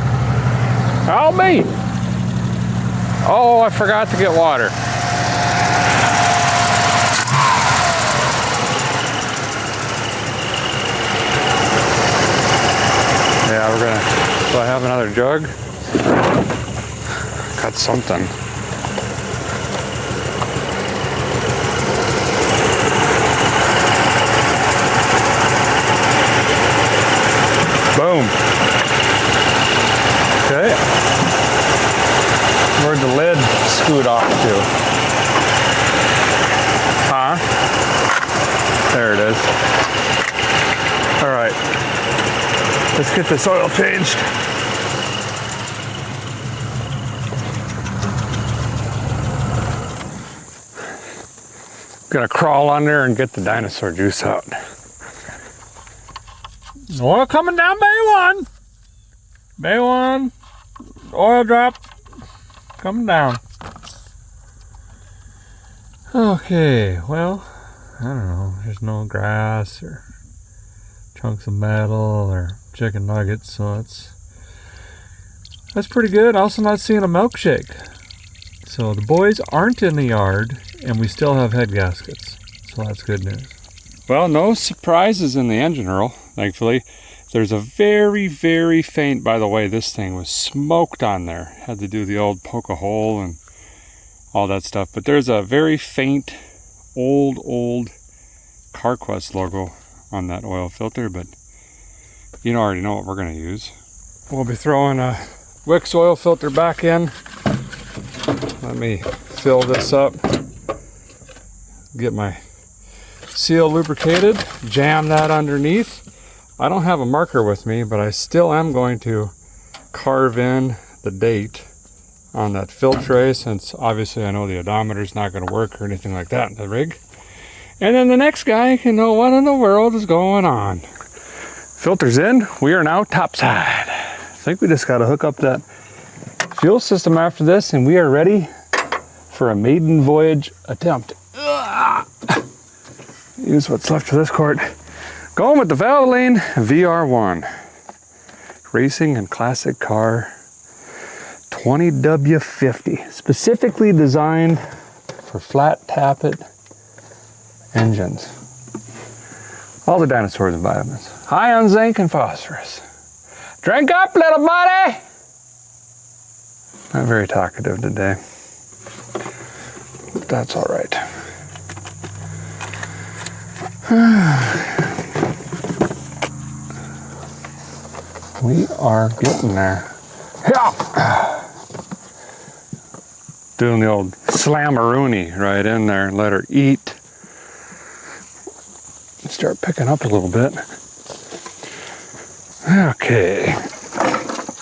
Help me! Oh, I forgot to get water. Yeah, we're gonna, do I have another jug? Got something. Boom. Okay. Where'd the lid scoot off to? Huh? There it is. All right. Let's get this oil changed. Gonna crawl under and get the dinosaur juice out. Oil coming down bay one. Bay one. Oil drop coming down. Okay, well, I don't know. There's no grass or chunks of metal or chicken nuggets, so that's pretty good. Also not seeing a milkshake. So the boys aren't in the yard and we still have head gaskets. So that's good news. Well, no surprises in the engine roll, thankfully. There's a very, very faint, by the way, this thing was smoked on there. Had to do the old poke a hole and all that stuff. But there's a very faint, old CarQuest logo on that oil filter, but you already know what we're gonna use. We'll be throwing a Wix oil filter back in. Let me fill this up. Get my seal lubricated, jam that underneath. I don't have a marker with me, but I still am going to carve in the date on that fill tray, since obviously I know the odometer's not going to work or anything like that in the rig. And then the next guy can know what in the world is going on. Filter's in. We are now topside. I think we just got to hook up that fuel system after this, and we are ready for a maiden voyage attempt. Use what's left of this quart. Going with the Valvoline VR1. Racing and classic car 20W50. Specifically designed for flat tappet engines. All the dinosaurs and vitamins. High on zinc and phosphorus. Drink up, little buddy! Not very talkative today. But that's all right. We are getting there. Yeah. Doing the old slammaroonie right in there and let her eat. Start picking up a little bit. Okay.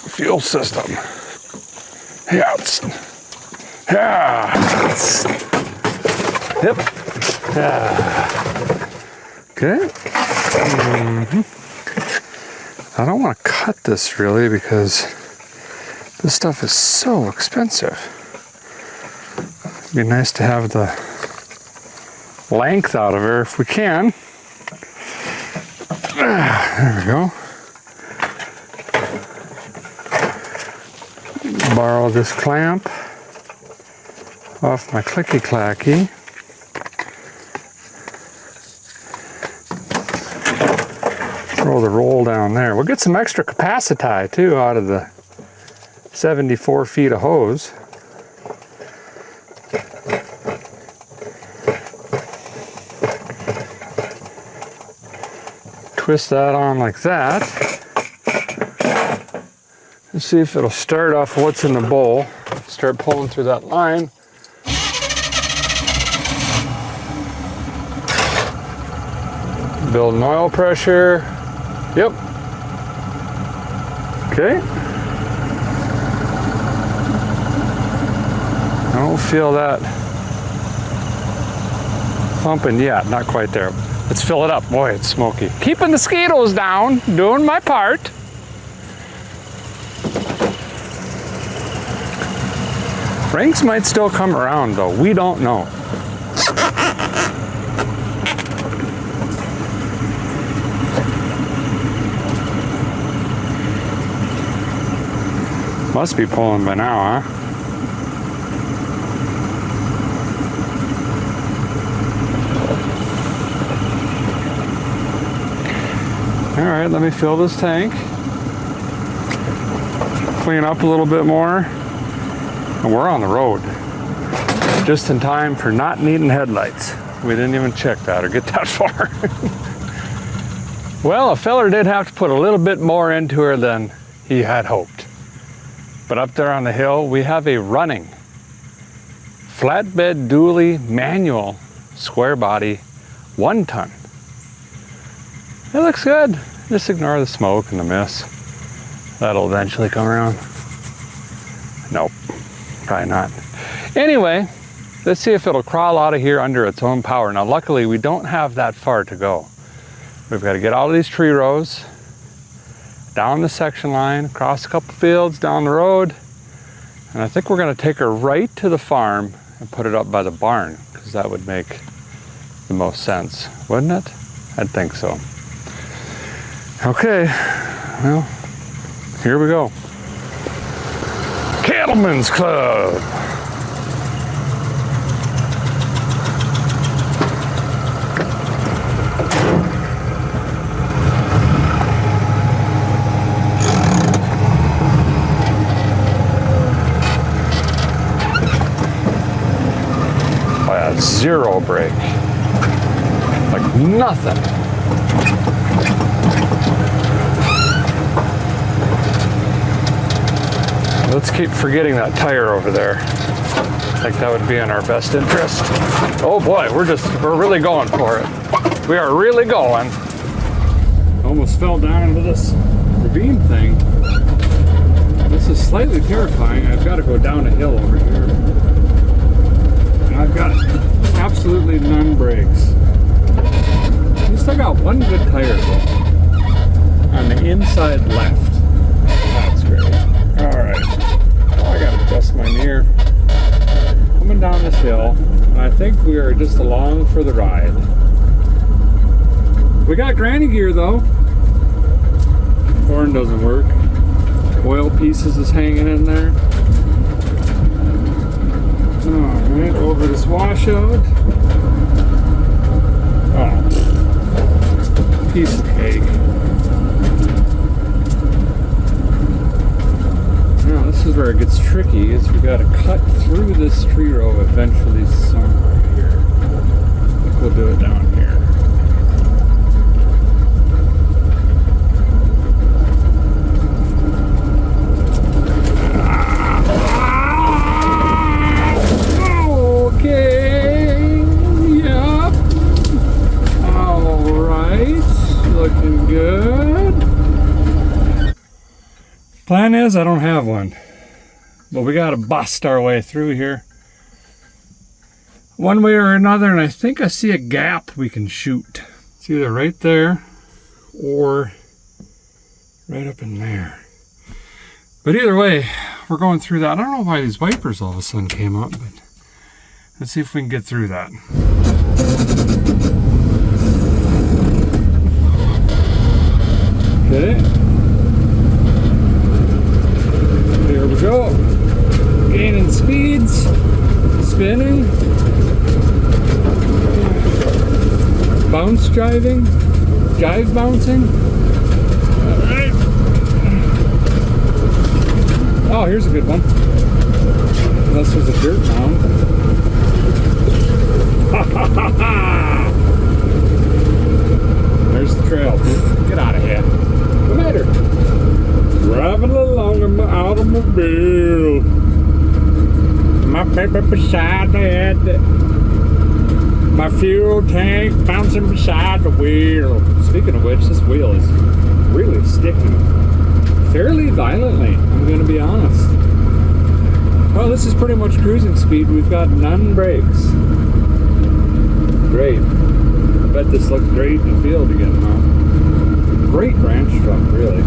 Fuel system. Yeah. Yeah. Yep. Yeah. Okay. I don't want to cut this really because this stuff is so expensive. It'd be nice to have the length out of her if we can. There we go. Borrow this clamp off my clicky clacky. Throw the roll down there. We'll get some extra capacity too out of the 74 feet of hose. Twist that on like that. Let's see if it'll start off what's in the bowl. Start pulling through that line. Building oil pressure. Yep. Okay. I don't feel that thumping yet. Not quite there. Let's fill it up. Boy, it's smoky. Keeping the mosquitoes down. Doing my part. Rings might still come around though. We don't know. Must be pulling by now, huh? All right, let me fill this tank. Clean up a little bit more. And we're on the road. Just in time for not needing headlights. We didn't even check that or get that far. Well, a feller did have to put a little bit more into her than he had hoped. But up there on the hill, we have a running flatbed dually manual square body 1 ton. It looks good. Just ignore the smoke and the mist. That'll eventually come around. Nope, probably not. Anyway, let's see if it'll crawl out of here under its own power. Now, luckily, we don't have that far to go. We've got to get out of these tree rows, down the section line, across a couple fields, down the road, and I think we're going to take her right to the farm and put it up by the barn, because that would make the most sense, wouldn't it? I'd think so. Okay, well, here we go. Cattlemen's Club. Zero brake, like nothing. Let's keep forgetting that tire over there. I think that would be in our best interest. Oh boy, we're really going for it. We are really going. Almost fell down into this ravine thing. This is slightly terrifying. I've got to go down a hill over here. And I've got absolutely none brakes. At least I got one good tire though. On the inside left. That's great. Alright. Oh, I gotta adjust my mirror. Coming down this hill. And I think we are just along for the ride. We got granny gear though. Horn doesn't work. Oil pieces is hanging in there. Alright, over this washout. Oh, piece of cake. Now this is where it gets tricky, is we gotta cut through this tree row eventually somewhere here. I think we'll do it down here. Plan is, I don't have one, but we gotta bust our way through here one way or another, and I think I see a gap we can shoot. It's either right there or right up in there. But either way, we're going through that. I don't know why these wipers all of a sudden came up, but let's see if we can get through that. Okay. Here we go. Gaining speeds. Spinning. Bounce driving. Jive bouncing. Alright. Oh, here's a good one. Unless there's a dirt mound. Ha ha ha ha! There's the trail. Get out of here. No matter. Driving along in my automobile. My paper beside the head. My fuel tank bouncing beside the wheel. Speaking of which, this wheel is really sticking fairly violently, I'm going to be honest. Well, this is pretty much cruising speed. We've got none brakes. Great. I bet this looks great in the field again, huh? Great ranch truck, really.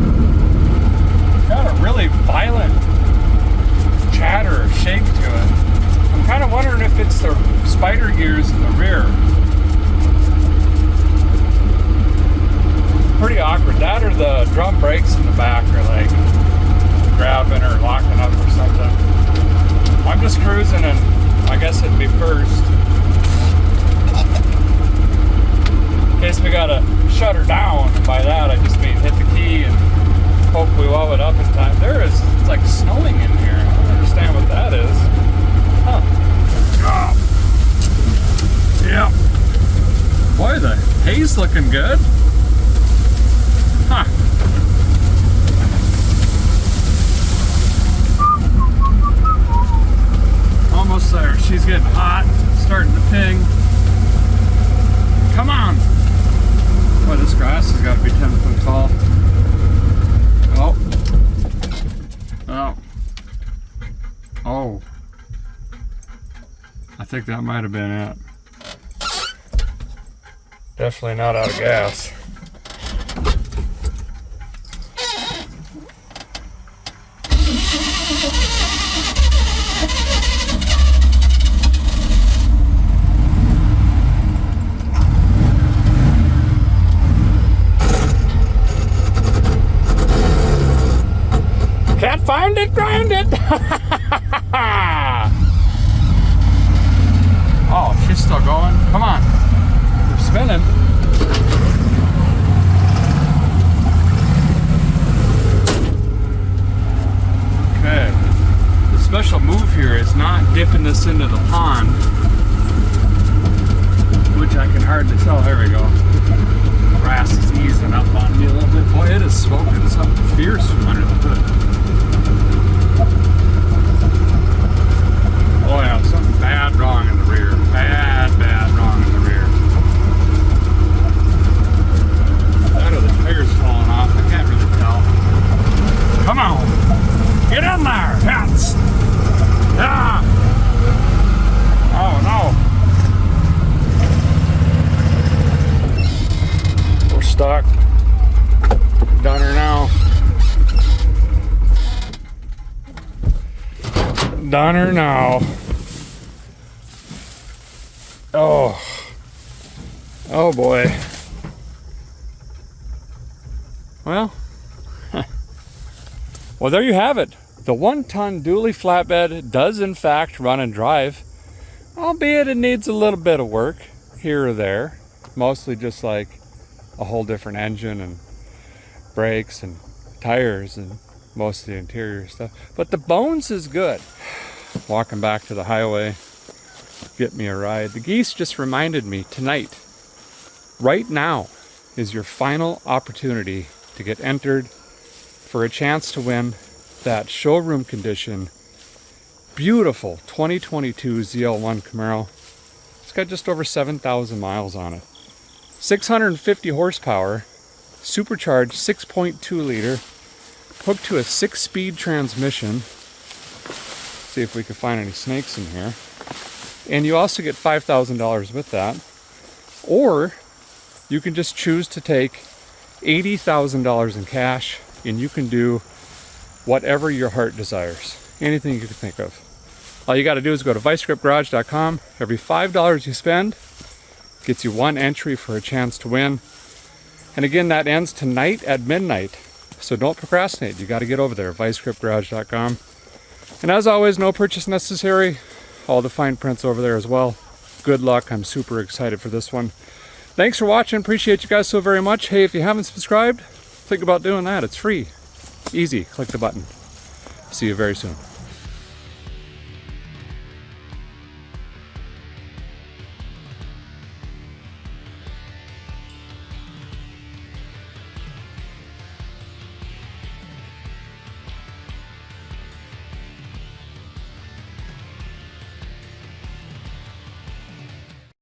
Got a really violent chatter or shake to it. I'm kind of wondering if it's the spider gears in the rear. Pretty awkward. That or the drum brakes in the back are like grabbing or locking up or something. I'm just cruising and I guess it'd be first. In case we gotta shut her down. By that I just mean hit the key and hope we wow it up in time. It's like snowing in here. I don't understand what that is. Huh. Oh. Yeah. Boy, the hay's looking good. Huh. she's getting hot, starting to ping. Come on. Boy, this grass has got to be 10 foot tall. Oh. Oh. Oh. I think that might have been it. Definitely not out of gas. Can't find it, grind it! Oh, she's still going. Come on. We're spinning. Okay. The special move here is not dipping this into the pond, which I can hardly tell. There we go. Grass is easing up on me a little bit. Boy, it is smoking something fierce from under the hood. Oh yeah, something bad wrong in the rear. Bad wrong in the rear. That or the tires falling off, I can't really tell. Come on! Get in there! Hats! Ah! Oh no! We're stuck. Done her now. Done her now. Oh boy. Well, well, there you have it. The 1-ton dually flatbed does in fact run and drive, albeit it needs a little bit of work here or there. Mostly just like a whole different engine and brakes and tires and most of the interior stuff. But the bones is good. Walking back to the highway, get me a ride. The geese just reminded me tonight, right now, is your final opportunity to get entered for a chance to win that showroom condition, beautiful 2022 ZL1 Camaro. It's got just over 7,000 miles on it. 650 horsepower, supercharged 6.2 liter, hooked to a 6-speed transmission. See if we can find any snakes in here. And you also get $5,000 with that. Or you can just choose to take $80,000 in cash and you can do whatever your heart desires. Anything you can think of. All you got to do is go to vicescriptgarage.com. Every $5 you spend gets you 1 entry for a chance to win. And again, that ends tonight at midnight. So don't procrastinate. You got to get over there, vicescriptgarage.com. And as always, no purchase necessary. All the fine prints over there as well. Good luck. I'm super excited for this one. Thanks for watching. Appreciate you guys so very much. Hey, if you haven't subscribed, think about doing that. It's free. Easy. Click the button. See you very soon.